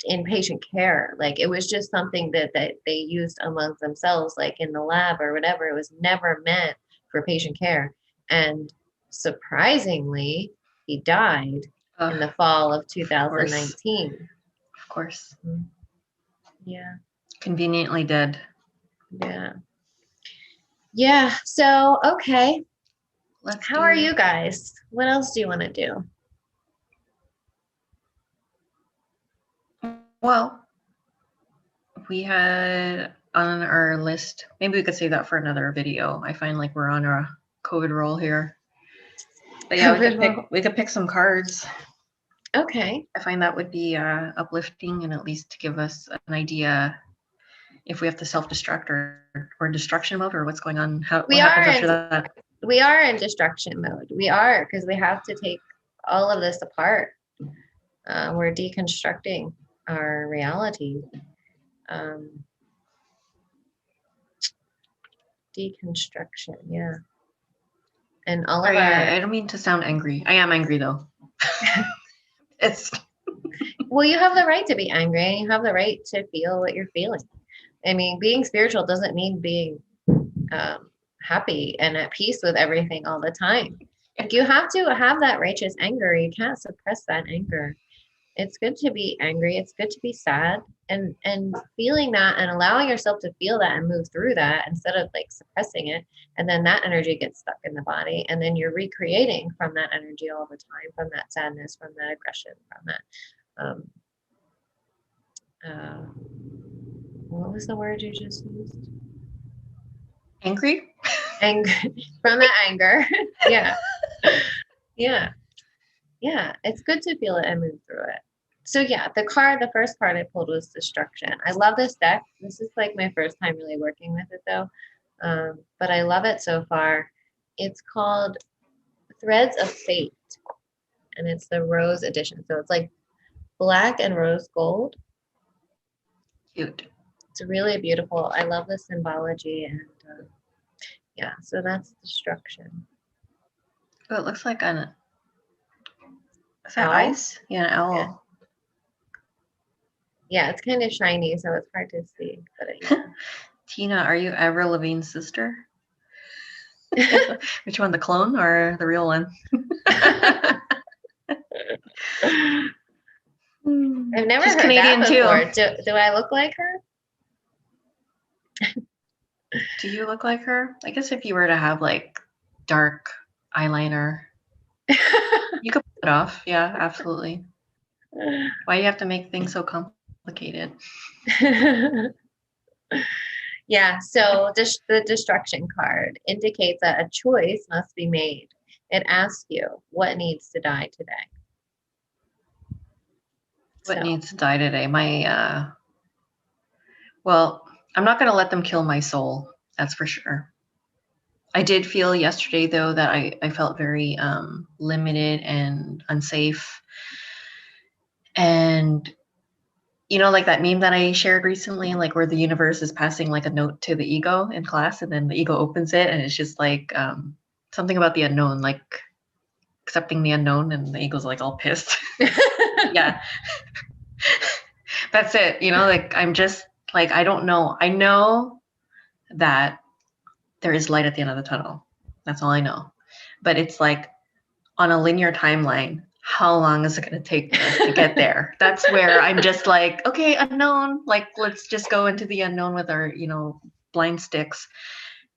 S2: in patient care. Like it was just something that they used amongst themselves, like in the lab or whatever. It was never meant for patient care. And surprisingly, he died in the fall of 2019.
S1: Of course.
S2: Yeah.
S1: Conveniently dead.
S2: Yeah. Yeah. So, okay. How are you guys? What else do you want to do?
S1: Well, we had on our list, maybe we could save that for another video. I find like we're on a COVID roll here. But yeah, we could pick some cards.
S2: Okay.
S1: I find that would be uplifting and at least to give us an idea if we have to self-destruct or destruction mode or what's going on. What happens after that?
S2: We are in destruction mode. We are, because we have to take all of this apart. We're deconstructing our reality. Deconstruction, yeah. And all of our...
S1: I don't mean to sound angry. I am angry though. It's
S2: well, you have the right to be angry and you have the right to feel what you're feeling. I mean, being spiritual doesn't mean being happy and at peace with everything all the time. Like you have to have that righteous anger. You can't suppress that anger. It's good to be angry. It's good to be sad, and feeling that and allowing yourself to feel that and move through that instead of like suppressing it. And then that energy gets stuck in the body, and then you're recreating from that energy all the time, from that sadness, from that aggression, from that what was the word you just used?
S1: Angry?
S2: From that anger. Yeah. Yeah. Yeah. It's good to feel it and move through it. So yeah, the first card I pulled was destruction. I love this deck. This is like my first time really working with it though. But I love it so far. It's called Threads of Fate, and it's the rose edition. So it's like black and rose gold.
S1: Cute.
S2: It's really beautiful. I love the symbology, and yeah, so that's destruction.
S1: Oh, it looks like is that ice? Yeah, an owl.
S2: Yeah, it's kind of shiny, so it's hard to see. But yeah.
S1: Tina, are you Avril Lavigne's sister? Which one, the clone or the real one?
S2: I've never
S1: She's
S2: heard
S1: Canadian
S2: that before.
S1: too.
S2: Do I look like her?
S1: Do you look like her? I guess if you were to have like dark eyeliner, you could pull it off. Yeah, absolutely. Why do you have to make things so complicated?
S2: Yeah, so the destruction card indicates that a choice must be made. It asks you what needs to die today.
S1: What needs to die today? Well, I'm not going to let them kill my soul. That's for sure. I did feel yesterday, though, that I felt very limited and unsafe. And, like that meme that I shared recently, like where the universe is passing like a note to the ego in class, and then the ego opens it, and it's just like something about the unknown. Like accepting the unknown, and the ego's like all pissed. Yeah, that's it. Like I'm just like, I don't know. I know that there is light at the end of the tunnel. That's all I know. But it's like on a linear timeline, how long is it going to take for us to get there? That's where I'm just like, okay, unknown. Like, let's just go into the unknown with our, blind sticks,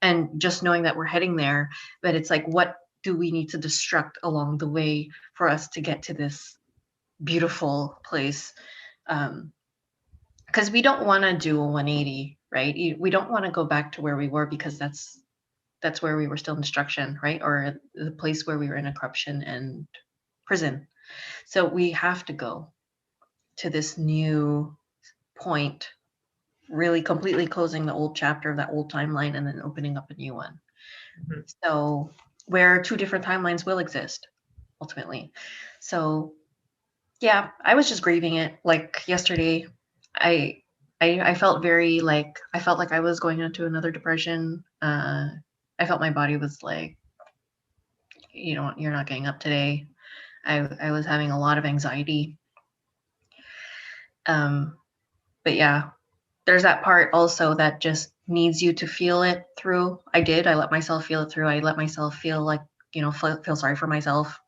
S1: and just knowing that we're heading there. But it's like, what do we need to destruct along the way for us to get to this beautiful place? Because we don't want to do a 180, right? We don't want to go back to where we were, because that's where we were still in destruction, right? Or the place where we were in a corruption and prison. So we have to go to this new point, really completely closing the old chapter of that old timeline and then opening up a new one.
S2: Mhm.
S1: So where two different timelines will exist ultimately. So yeah, I was just grieving it. Like yesterday, I felt very like, I felt like I was going into another depression. I felt my body was like, you're not getting up today. I was having a lot of anxiety. Um, but yeah, there's that part also that just needs you to feel it through. I did. I let myself feel it through. I let myself feel like, feel sorry for myself.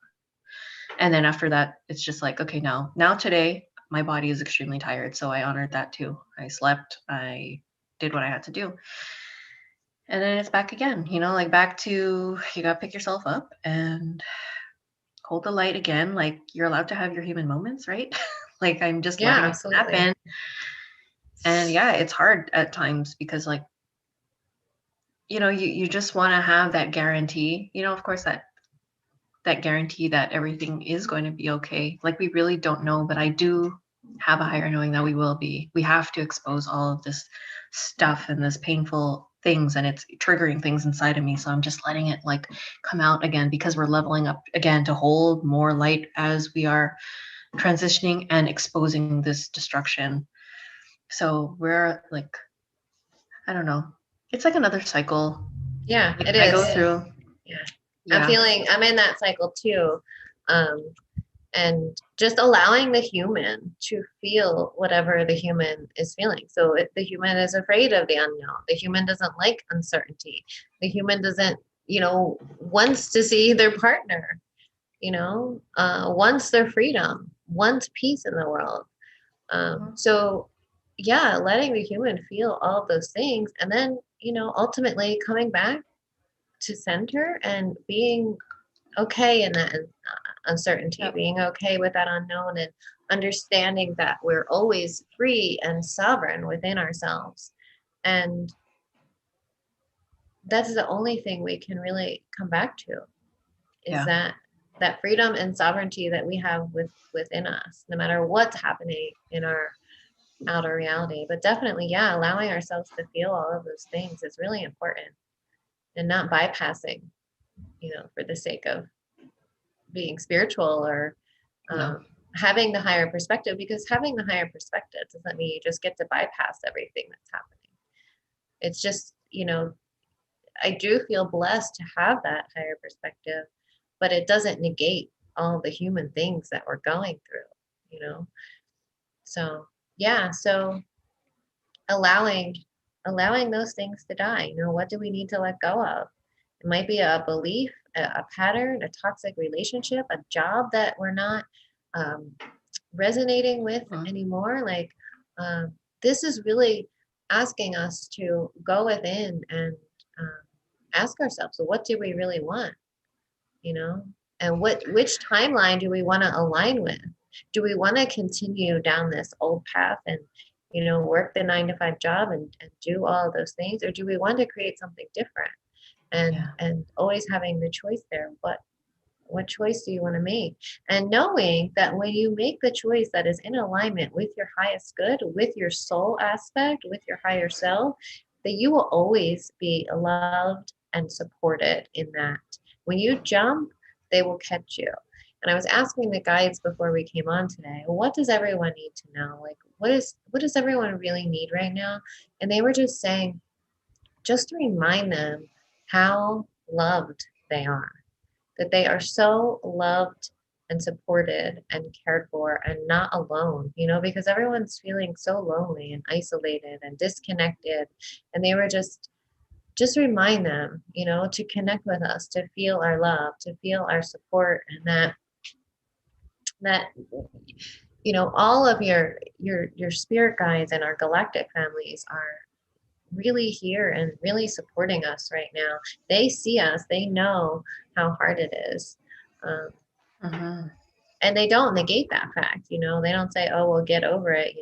S1: And then after that, it's just like, okay, now today, my body is extremely tired. So I honored that too. I slept. I did what I had to do. And then it's back again, like back to, you got to pick yourself up and hold the light again. Like, you're allowed to have your human moments, right? Like, I'm just
S2: Yeah,
S1: letting it
S2: absolutely.
S1: happen. And yeah, it's hard at times because, like, you just want to have that guarantee, of course, that guarantee that everything is going to be okay. Like, we really don't know, but I do have a higher knowing that we will be. We have to expose all of this stuff and this painful things, and it's triggering things inside of me. So I'm just letting it like come out again, because we're leveling up again to hold more light as we are transitioning and exposing this destruction. So we're like, I don't know. It's like another cycle.
S2: Yeah,
S1: Like
S2: it
S1: I go
S2: is.
S1: through.
S2: Yeah.
S1: Yeah.
S2: I'm in that cycle too. Um, and just allowing the human to feel whatever the human is feeling. So if the human is afraid of the unknown, the human doesn't like uncertainty, the human doesn't, wants to see their partner, wants their freedom, wants peace in the world.
S1: Mhm.
S2: So yeah, letting the human feel all of those things, and then, ultimately coming back to center and being okay in that uncertainty,
S1: Yep.
S2: being okay with that unknown, and understanding that we're always free and sovereign within ourselves. And that's the only thing we can really come back to, is
S1: Yeah.
S2: that freedom and sovereignty that we have within us, no matter what's happening in our outer reality. But definitely, yeah, allowing ourselves to feel all of those things is really important, and not bypassing, for the sake of being spiritual, or
S1: No.
S2: having the higher perspective, because having the higher perspective doesn't mean you just get to bypass everything that's happening. It's just, I do feel blessed to have that higher perspective, but it doesn't negate all the human things that we're going through, you know? So, yeah, so allowing allowing those things to die. What do we need to let go of? It might be a belief, a pattern, a toxic relationship, a job that we're not um, resonating with
S1: Mhm.
S2: anymore. Like, this is really asking us to go within and um, ask ourselves, so what do we really want? you know and which timeline do we want to align with? Do we want to continue down this old path and work the 9 to 5 job and do all of those things, or do we want to create something different? and
S1: Yeah.
S2: and always having the choice there. What choice do you want to make? And knowing that when you make the choice that is in alignment with your highest good, with your soul aspect, with your higher self, that you will always be loved and supported in that. When you jump, they will catch you. And I was asking the guides before we came on today, what does everyone need to know? Like, what does everyone really need right now? And they were just saying, just to remind them how loved they are, that they are so loved and supported and cared for and not alone, because everyone's feeling so lonely and isolated and disconnected. And they were just remind them, to connect with us, to feel our love, to feel our support, and that all of your spirit guides and our galactic families are really here and really supporting us right now. They see us, they know how hard it is. um,
S1: Mm-hmm.
S2: and they don't negate that fact. They don't say, oh, well, get over it.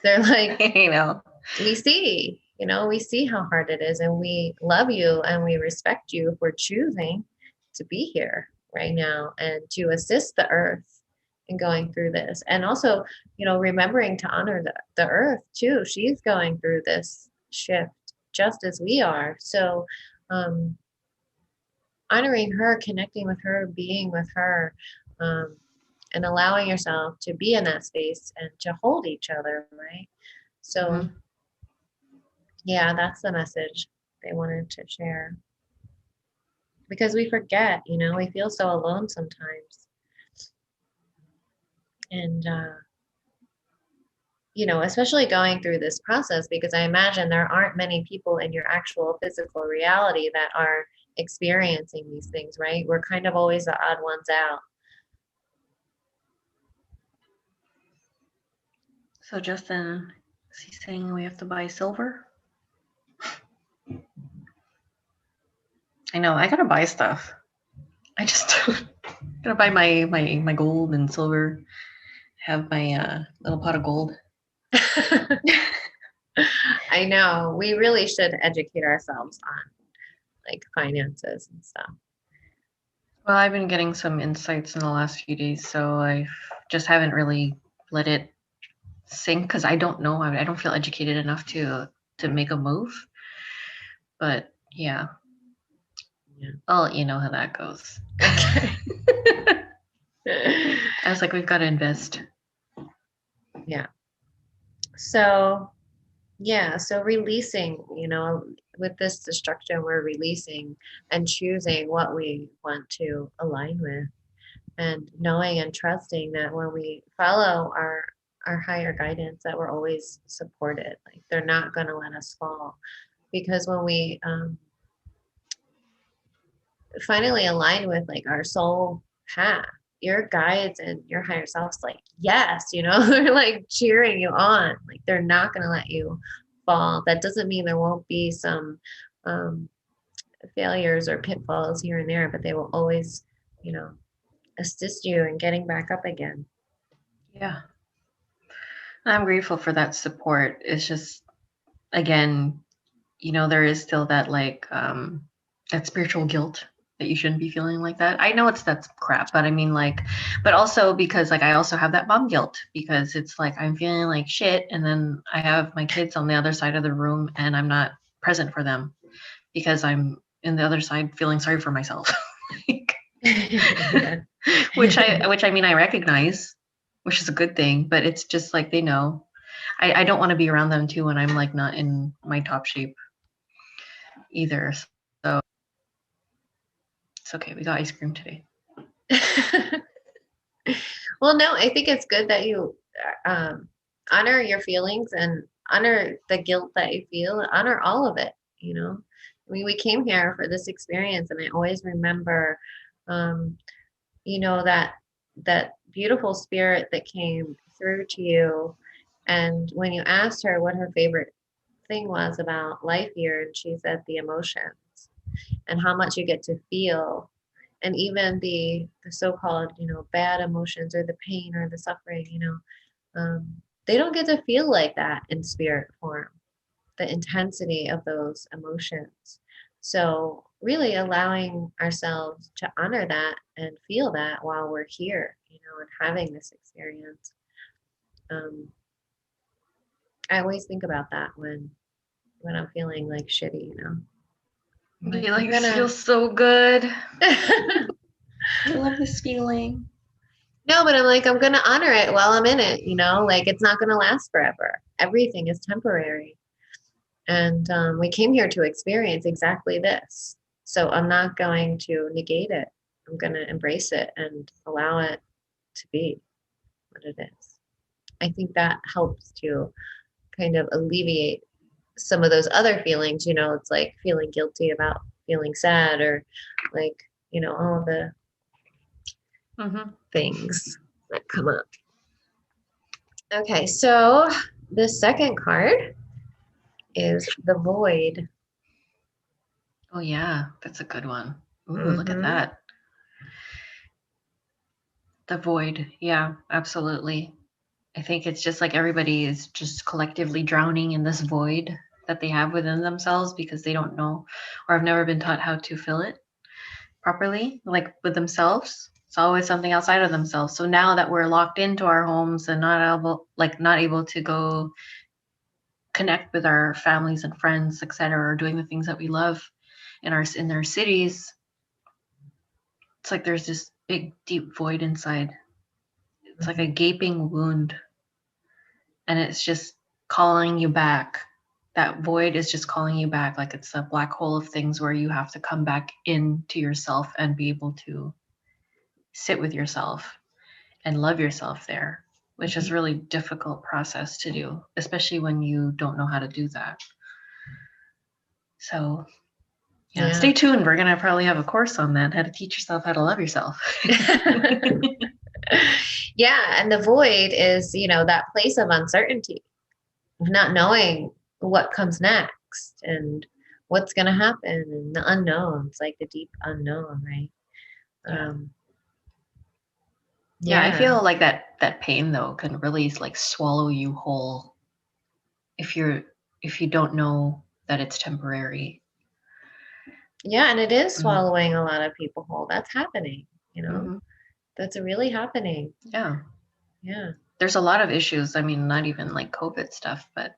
S2: They're like,
S1: You know.
S2: we see how hard it is, and we love you and we respect you for choosing to be here right now and to assist the earth in going through this. And also, remembering to honor the earth too. She's going through this shift just as we are. So, um, honoring her, connecting with her, being with her, um, and allowing yourself to be in that space and to hold each other, right? So,
S1: Mm-hmm.
S2: yeah, that's the message they wanted to share. Because we forget, we feel so alone sometimes. And, especially going through this process, because I imagine there aren't many people in your actual physical reality that are experiencing these things, right? We're kind of always the odd ones out.
S1: So Justin, is he saying we have to buy silver? I know, I gotta buy stuff. I just gotta buy my gold and silver. Have my little pot of gold.
S2: I know. We really should educate ourselves on like finances and stuff.
S1: Well, I've been getting some insights in the last few days, so I just haven't really let it sink because I don't know. I don't feel educated enough to make a move. But yeah,
S2: Yeah.
S1: I'll let you know how that goes.
S2: Okay.
S1: I was like, we've got to invest.
S2: Yeah. So, yeah, so releasing, with this destruction, we're releasing and choosing what we want to align with, and knowing and trusting that when we follow our higher guidance, that we're always supported. Like they're not going to let us fall, because when we finally align with like our soul path, your guides and your higher self's like, yes, they're like cheering you on. Like they're not going to let you fall. That doesn't mean there won't be some um, failures or pitfalls here and there, but they will always, assist you in getting back up again.
S1: Yeah. I'm grateful for that support. It's just, again, there is still that that spiritual guilt that you shouldn't be feeling like that. I know that's crap, but I mean but also because I also have that mom guilt because it's like I'm feeling like shit and then I have my kids on the other side of the room and I'm not present for them because I'm in the other side feeling sorry for myself.
S2: Yeah.
S1: which I mean I recognize, which is a good thing, but it's just like they know. I don't want to be around them too when I'm not in my top shape either. So it's okay. We got ice cream today.
S2: Well, no, I think it's good that you honor your feelings and honor the guilt that you feel, honor all of it. I mean, we came here for this experience, and I always remember, um, that beautiful spirit that came through to you. And when you asked her what her favorite thing was about life here, and she said the emotions and how much you get to feel, and even the so-called bad emotions or the pain or the suffering, they don't get to feel like that in spirit form, the intensity of those emotions. So really allowing ourselves to honor that and feel that while we're here, and having this experience. um, I always think about that when I'm feeling like shitty. Like, I'm
S1: This
S2: gonna
S1: feels so good. I love this feeling.
S2: No, but I'm like, I'm going to honor it while I'm in it. Like it's not going to last forever. Everything is temporary. And we came here to experience exactly this. So I'm not going to negate it. I'm going to embrace it and allow it to be what it is. I think that helps to kind of alleviate some of those other feelings. It's like feeling guilty about feeling sad, or like, all the things that come up. Okay, so the second card is the void.
S1: Oh yeah, that's a good one. Ooh, look at that. The void. Yeah, absolutely. I think it's just like everybody is just collectively drowning in this void that they have within themselves because they don't know or have never been taught how to fill it properly, like with themselves. It's always something outside of themselves. So now that we're locked into our homes and not able to go connect with our families and friends, etc., or doing the things that we love in their cities, it's like there's this big deep void inside. It's like a gaping wound, and it's just calling you back. That void is just calling you back, like it's a black hole of things where you have to come back into yourself and be able to sit with yourself and love yourself there, which is a really difficult process to do, especially when you don't know how to do that. So yeah, stay tuned. We're going to probably have a course on that, how to teach yourself how to love yourself.
S2: Yeah, and the void is, that place of uncertainty, of not knowing what comes next and what's going to happen, and the unknown. It's like the deep unknown, right?
S1: Yeah, I feel like that pain though can really like swallow you whole if you don't know that it's temporary.
S2: Yeah, and it is swallowing a lot of people whole. That's happening, That's really happening.
S1: Yeah.
S2: Yeah.
S1: There's a lot of issues. I mean, not even like COVID stuff, but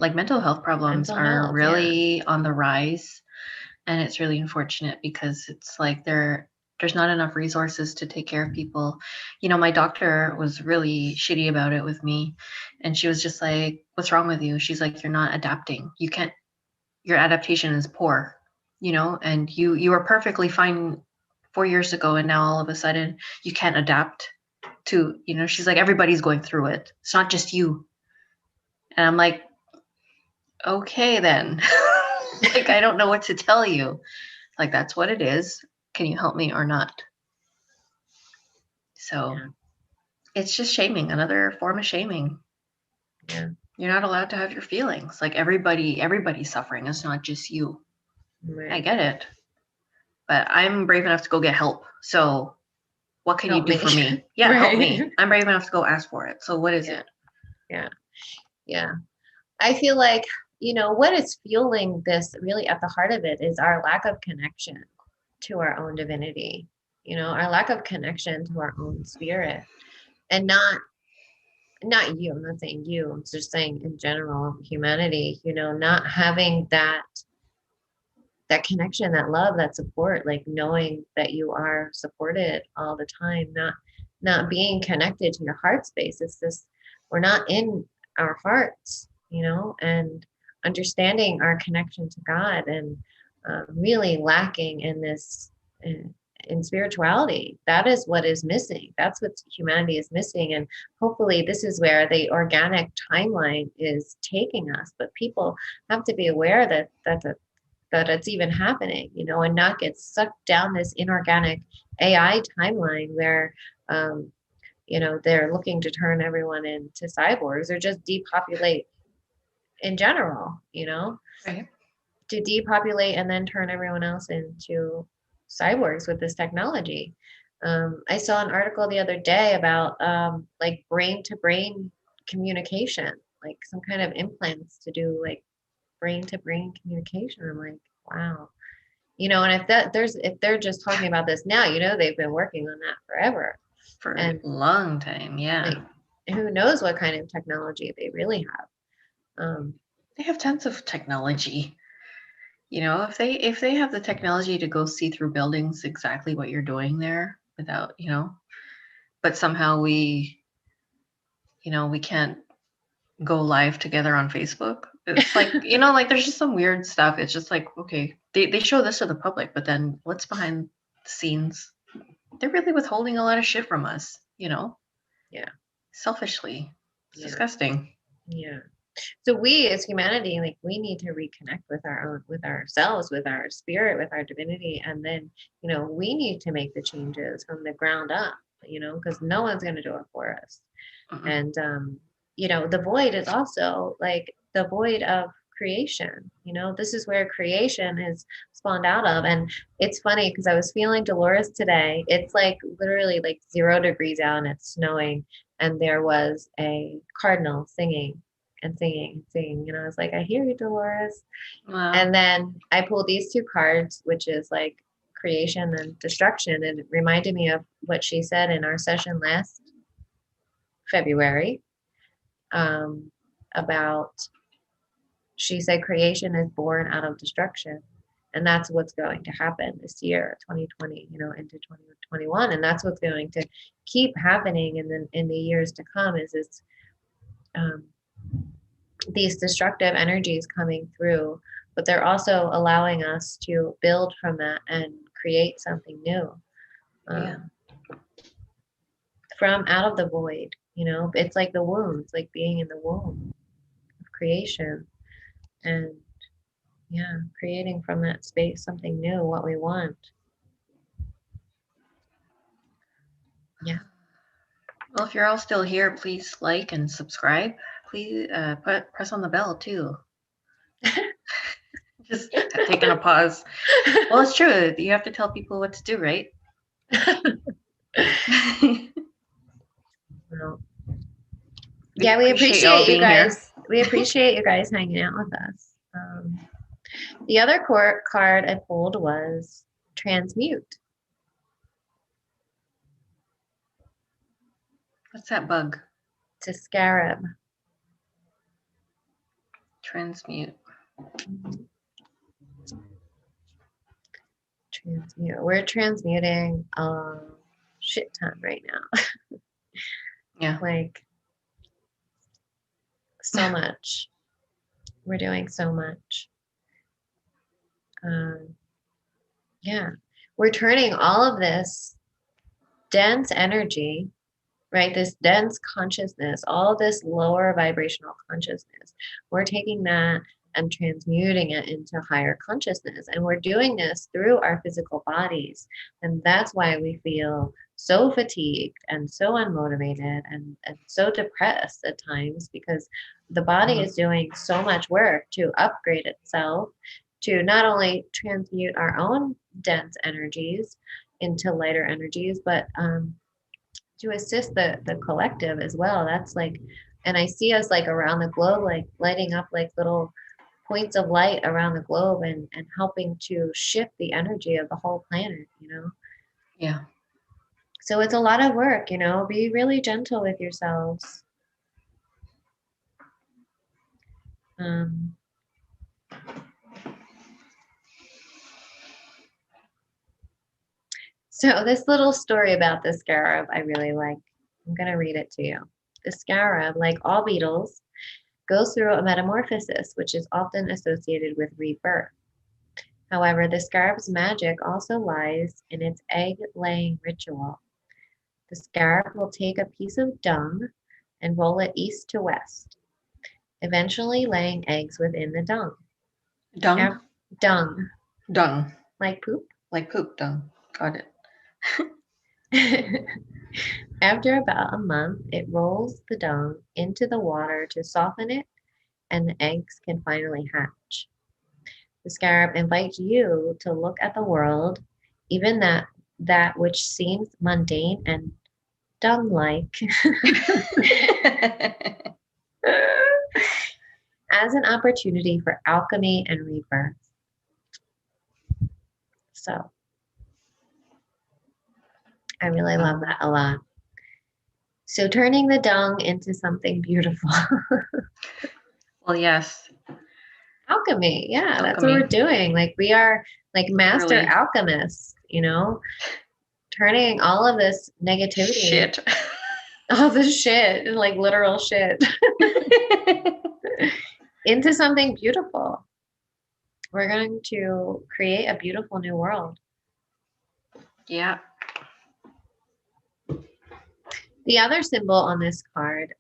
S1: like mental health problems are really on the rise. And it's really unfortunate because it's like there's not enough resources to take care of people. My doctor was really shitty about it with me. And she was just like, what's wrong with you? She's like, you're not adapting. Your adaptation is poor, and you were perfectly fine 4 years ago. And now all of a sudden you can't adapt to, she's like, everybody's going through it. It's not just you. And I'm like, okay, then. Like, I don't know what to tell you. Like, that's what it is. Can you help me or not? So it's just shaming, another form of shaming.
S2: Yeah.
S1: You're not allowed to have your feelings. Like everybody's suffering. It's not just you. Right. I get it. But I'm brave enough to go get help. So what can you do for me? Yeah, right. Help me. I'm brave enough to go ask for it. So what is it?
S2: Yeah. Yeah. I feel like, what is fueling this really at the heart of it is our lack of connection to our own divinity, our lack of connection to our own spirit. And not you, I'm not saying you, I'm just saying in general, humanity, not having that connection, that love, that support, like knowing that you are supported all the time, not being connected to your heart space. It's this, we're not in our hearts, and understanding our connection to God, and really lacking in this, in spirituality. That is what is missing. That's what humanity is missing. And hopefully this is where the organic timeline is taking us. But people have to be aware that it's even happening, and not get sucked down this inorganic AI timeline where, they're looking to turn everyone into cyborgs, or just depopulate in general,
S1: right.
S2: To depopulate and then turn everyone else into cyborgs with this technology. I saw an article the other day about like brain to brain communication, like some kind of implants to do like brain to brain communication. I'm like, wow. And if they're just talking about this now, they've been working on that forever.
S1: For a long time, yeah.
S2: Like, who knows what kind of technology they really have.
S1: They have tons of technology. If they have the technology to go see through buildings exactly what you're doing there without, but somehow we can't go live together on Facebook. It's like, like there's just some weird stuff. It's just like, okay, they show this to the public, but then what's behind scenes, they're really withholding a lot of shit from us, you know?
S2: Yeah.
S1: Selfishly. It's
S2: Yeah.
S1: disgusting.
S2: Yeah. So we as humanity, like we need to reconnect with our own, with ourselves, with our spirit, with our divinity. And then, we need to make the changes from the ground up, because no one's going to do it for us.
S1: Mm-mm.
S2: And, the void is also like the void of creation. This is where creation is spawned out of. And it's funny because I was feeling Dolores today. It's like literally like 0 degrees out and it's snowing. And there was a cardinal singing and singing and singing. And I was like, I hear you, Dolores.
S1: Wow.
S2: And then I pulled these 2 cards, which is like creation and destruction. And it reminded me of what she said in our session last February, about, she said creation is born out of destruction. And that's what's going to happen this year, 2020, into 2021. And that's what's going to keep happening in the years to come is this, these destructive energies coming through, but they're also allowing us to build from that and create something new.
S1: Yeah.
S2: From out of the void, it's like the womb. It's like being in the womb of creation. And yeah, creating from that space something new, what we want. Yeah.
S1: Well, if you're all still here, please like and subscribe. Please press on the bell too. Just taking a pause. Well, it's true. You have to tell people what to do, right?
S2: Well, yeah, we appreciate you guys. We appreciate you guys hanging out with us. The other card I pulled was transmute.
S1: What's that bug?
S2: It's a scarab.
S1: Transmute.
S2: Transmute. We're transmuting a shit ton right now.
S1: Yeah.
S2: Like so much. We're doing so much. Yeah. We're turning all of this dense energy, right? This dense consciousness, all this lower vibrational consciousness, we're taking that and transmuting it into higher consciousness. And we're doing this through our physical bodies. And that's why we feel so fatigued and so unmotivated and so depressed at times, because the body is doing so much work to upgrade itself, to not only transmute our own dense energies into lighter energies, but to assist the collective as well. That's like, and I see us like around the globe, like lighting up like little points of light around the globe and helping to shift the energy of the whole planet,
S1: Yeah.
S2: So it's a lot of work, be really gentle with yourselves. So this little story about the scarab, I really like. I'm going to read it to you. The scarab, like all beetles, goes through a metamorphosis, which is often associated with rebirth. However, the scarab's magic also lies in its egg-laying ritual. The scarab will take a piece of dung and roll it east to west, eventually laying eggs within the dung.
S1: Dung?
S2: Dung.
S1: Dung.
S2: Like poop?
S1: Like poop, dung. Got it.
S2: After about a month, it rolls the dung into the water to soften it, and the eggs can finally hatch. The scarab invites you to look at the world, even that which seems mundane and dung-like, as an opportunity for alchemy and rebirth. So I really love that a lot. So turning the dung into something beautiful.
S1: Well, yes.
S2: Alchemy. Yeah, that's what we're doing. Like we are like master alchemists, turning all of this negativity.
S1: Shit.
S2: All this shit, like literal shit, into something beautiful. We're going to create a beautiful new world.
S1: Yeah.
S2: The other symbol on this card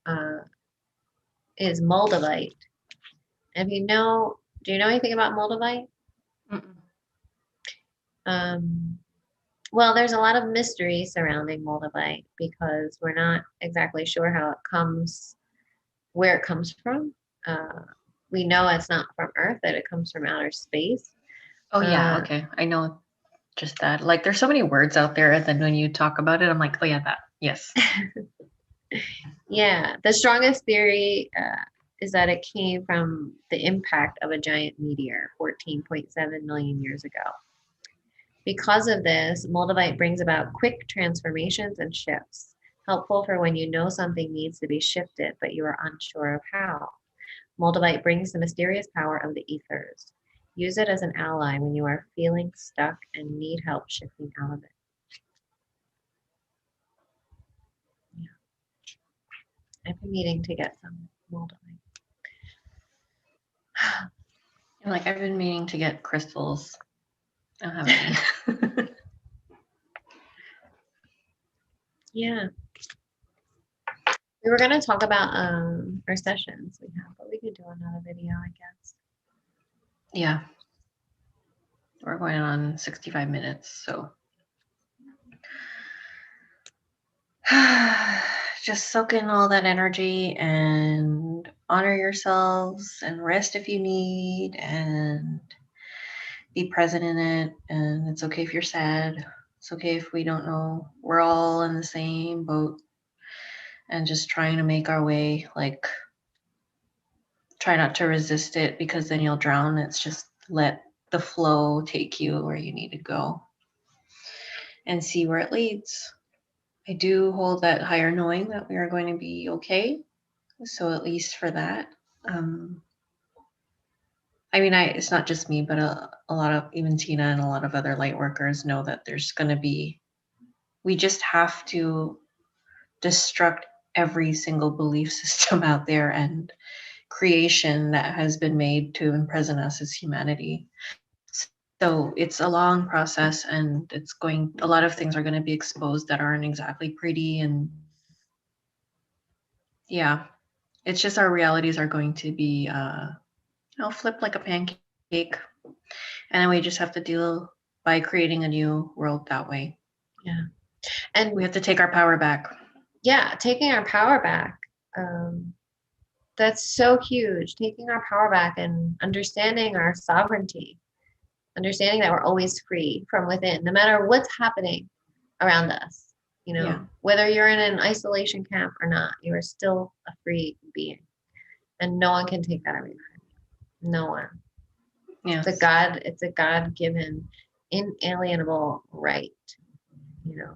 S2: is Moldavite. If you know, do you know anything about Moldavite?
S1: Mm-mm.
S2: Um, well, there's a lot of mystery surrounding Moldavite because we're not exactly sure how it comes, where it comes from. Uh, we know it's not from Earth, that it comes from outer space.
S1: Oh yeah.
S2: Uh,
S1: Okay. I know just that. Like, there's so many words out there, and then when you talk about it, I'm like, oh yeah, that. Yes.
S2: yeah, the strongest theory is that it came from the impact of a giant meteor 14.7 million years ago. Because of this, Moldavite brings about quick transformations and shifts, helpful for when you know something needs to be shifted, but you are unsure of how. Moldavite brings the mysterious power of the ethers. Use it as an ally when you are feeling stuck and need help shifting out of it. Yeah, I've been meaning to get some Moldavite.
S1: I'm like, I've been meaning to get crystals. I don't have any.
S2: Yeah, we were going to talk about our sessions we have, but we could do another video, I guess.
S1: Yeah. We're going on 65 minutes, so just soak in all that energy and honor yourselves and rest if you need and be present in it. And it's okay if you're sad. It's okay if we don't know. We're all in the same boat and just trying to make our way. Like, try not to resist it because then you'll drown. It's just let the flow take you where you need to go and see where it leads. I do hold that higher knowing that we are going to be okay. So at least for that, um, I mean, it's not just me, but a lot of even Tina and a lot of other light workers know that there's going to be. We just have to destruct every single belief system out there and creation that has been made to imprison us as humanity. So it's a long process, and it's going. A lot of things are going to be exposed that aren't exactly pretty, and yeah, it's just our realities are going to be, flipped like a pancake. And then we just have to deal by creating a new world that way.
S2: Yeah.
S1: We
S2: And
S1: have to take our power back.
S2: yeah, taking our power back. Um, that's so huge. Taking our power back and understanding our sovereignty, understanding that we're always free from within, no matter what's happening around us. You
S1: Yeah.
S2: know, whether you're in an isolation camp or not, you are still a free being, and no one can take that away from you. No one.
S1: Yes.
S2: It's a God-given, inalienable right. You know,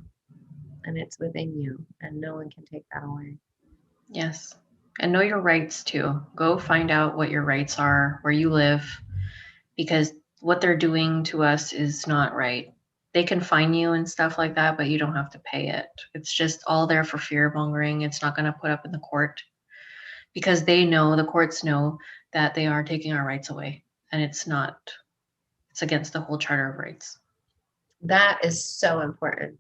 S2: and it's within you, and no one can take that away.
S1: Yes. And know your rights too. Go find out what your rights are where you live, because what they're doing to us is not right. They can fine you and stuff like that, but you don't have to pay it. It's just all there for fear mongering. It's not going to put up in the court because they know, the courts know that they are taking our rights away. And it's not, it's against the whole Charter of Rights.
S2: That is so important.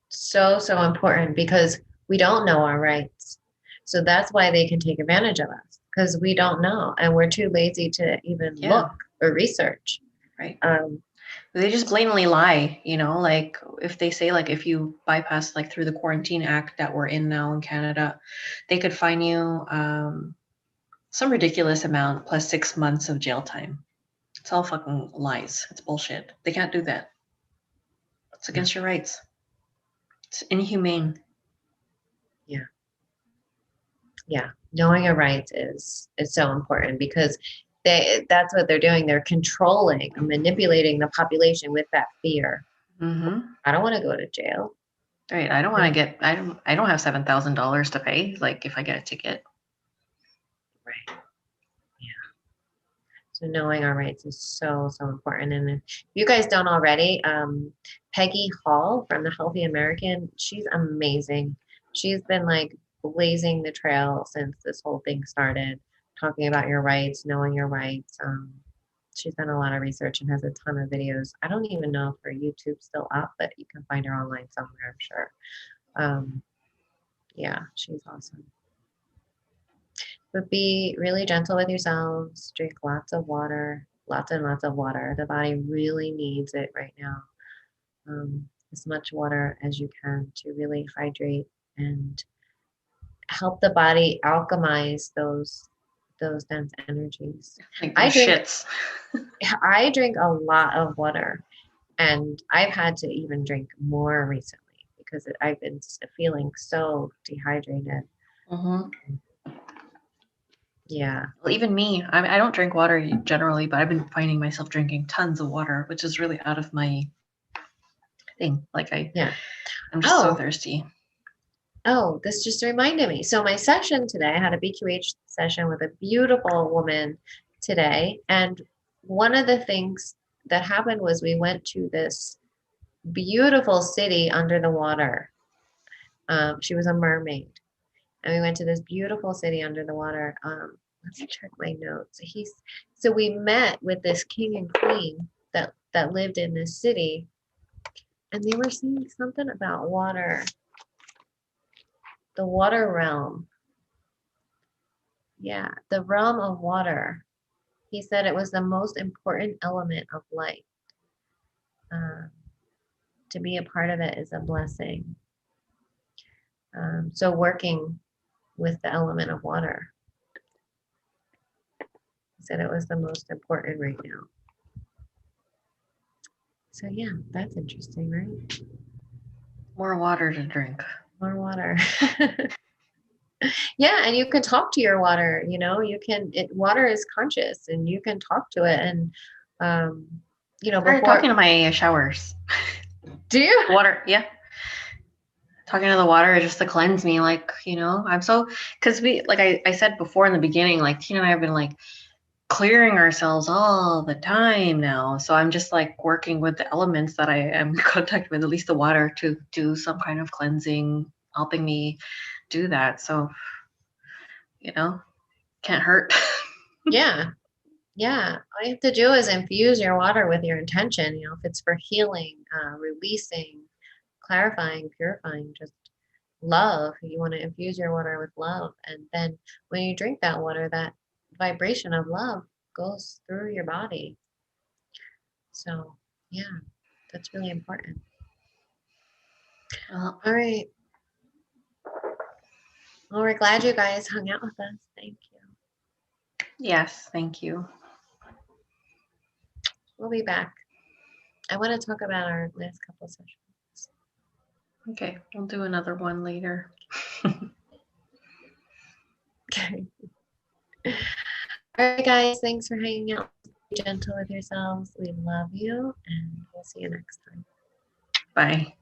S2: So, so important because we don't know our rights. So that's why they can take advantage of us because we don't know and we're too lazy to even
S1: Yeah.
S2: look or research.
S1: Right.
S2: Um,
S1: They just blatantly lie, like if they say like if you bypass like through the Quarantine Act that we're in now in Canada, they could fine you some ridiculous amount plus 6 months of jail time. It's all fucking lies. It's bullshit. They can't do that. It's
S2: yeah,
S1: against your rights. It's inhumane.
S2: yeah, yeah. Knowing our rights is so important because that's what they're doing. They're controlling and manipulating the population with that fear.
S1: Mm-hmm.
S2: I don't want to go to jail.
S1: Right. I don't want to get. I don't have $7,000 to pay. Like if I get a ticket.
S2: Right. So knowing our rights is so, so important. And if you guys don't already, Peggy Hall from the Healthy American, she's amazing. She's been like blazing the trail since this whole thing started, talking about your rights, knowing your rights. she's done a lot of research and has a ton of videos. I don't even know if her YouTube's still up, but you can find her online somewhere, I'm sure. Yeah, she's awesome. But be really gentle with yourselves. Drink lots of water, lots and lots of water. The body really needs it right now. As much water as you can to really hydrate and help the body alchemize those dense energies.
S1: Like
S2: I
S1: those
S2: drink
S1: shits.
S2: I drink a lot of water, and I've had to even drink more recently because I've been feeling so dehydrated.
S1: Mm-hmm.
S2: Yeah.
S1: Well, even me, I don't drink water generally, but I've been finding myself drinking tons of water, which is really out of my thing. Like
S2: Yeah.
S1: I'm just so
S2: Oh,
S1: thirsty.
S2: oh, this just reminded me. So my session today, I had a BQH session with a beautiful woman today, and one of the things that happened was we went to this beautiful city under the water. She was a mermaid, and we went to this beautiful city under the water. Let me check my notes. So we met with this king and queen that lived in this city, and they were saying something about water, the water realm. Yeah, the realm of water. He said it was the most important element of life. Uh, to be a part of it is a blessing. So working with the element of water. He said it was the most important right now. So yeah, that's interesting, right?
S1: More water to drink.
S2: More water. Yeah, and you can talk to your water, water is conscious and you can talk to it and um,
S1: Started talking
S2: before
S1: to my showers.
S2: do you?
S1: Water, yeah. Talking to the water just to cleanse me. Like, I'm so, because like I said before in the beginning, like Tina and I have been like clearing ourselves all the time now. So I'm just like working with the elements that I am in contact with, at least the water, to do some kind of cleansing, helping me do that. So, can't hurt.
S2: Yeah. Yeah, all you have to do is infuse your water with your intention. If it's for healing, releasing, clarifying, purifying, just love. You want to infuse your water with love. And then when you drink that water, that vibration of love goes through your body. So, yeah, that's really important.
S1: Well,
S2: All right. Well, we're glad you guys hung out with us. Thank you.
S1: yes, thank you.
S2: We'll be back. I want to talk about our last couple sessions.
S1: Okay, we'll do another one later.
S2: Okay. All right, guys. Thanks for hanging out. Be gentle with yourselves. We love you, and we'll see you next time.
S1: Bye.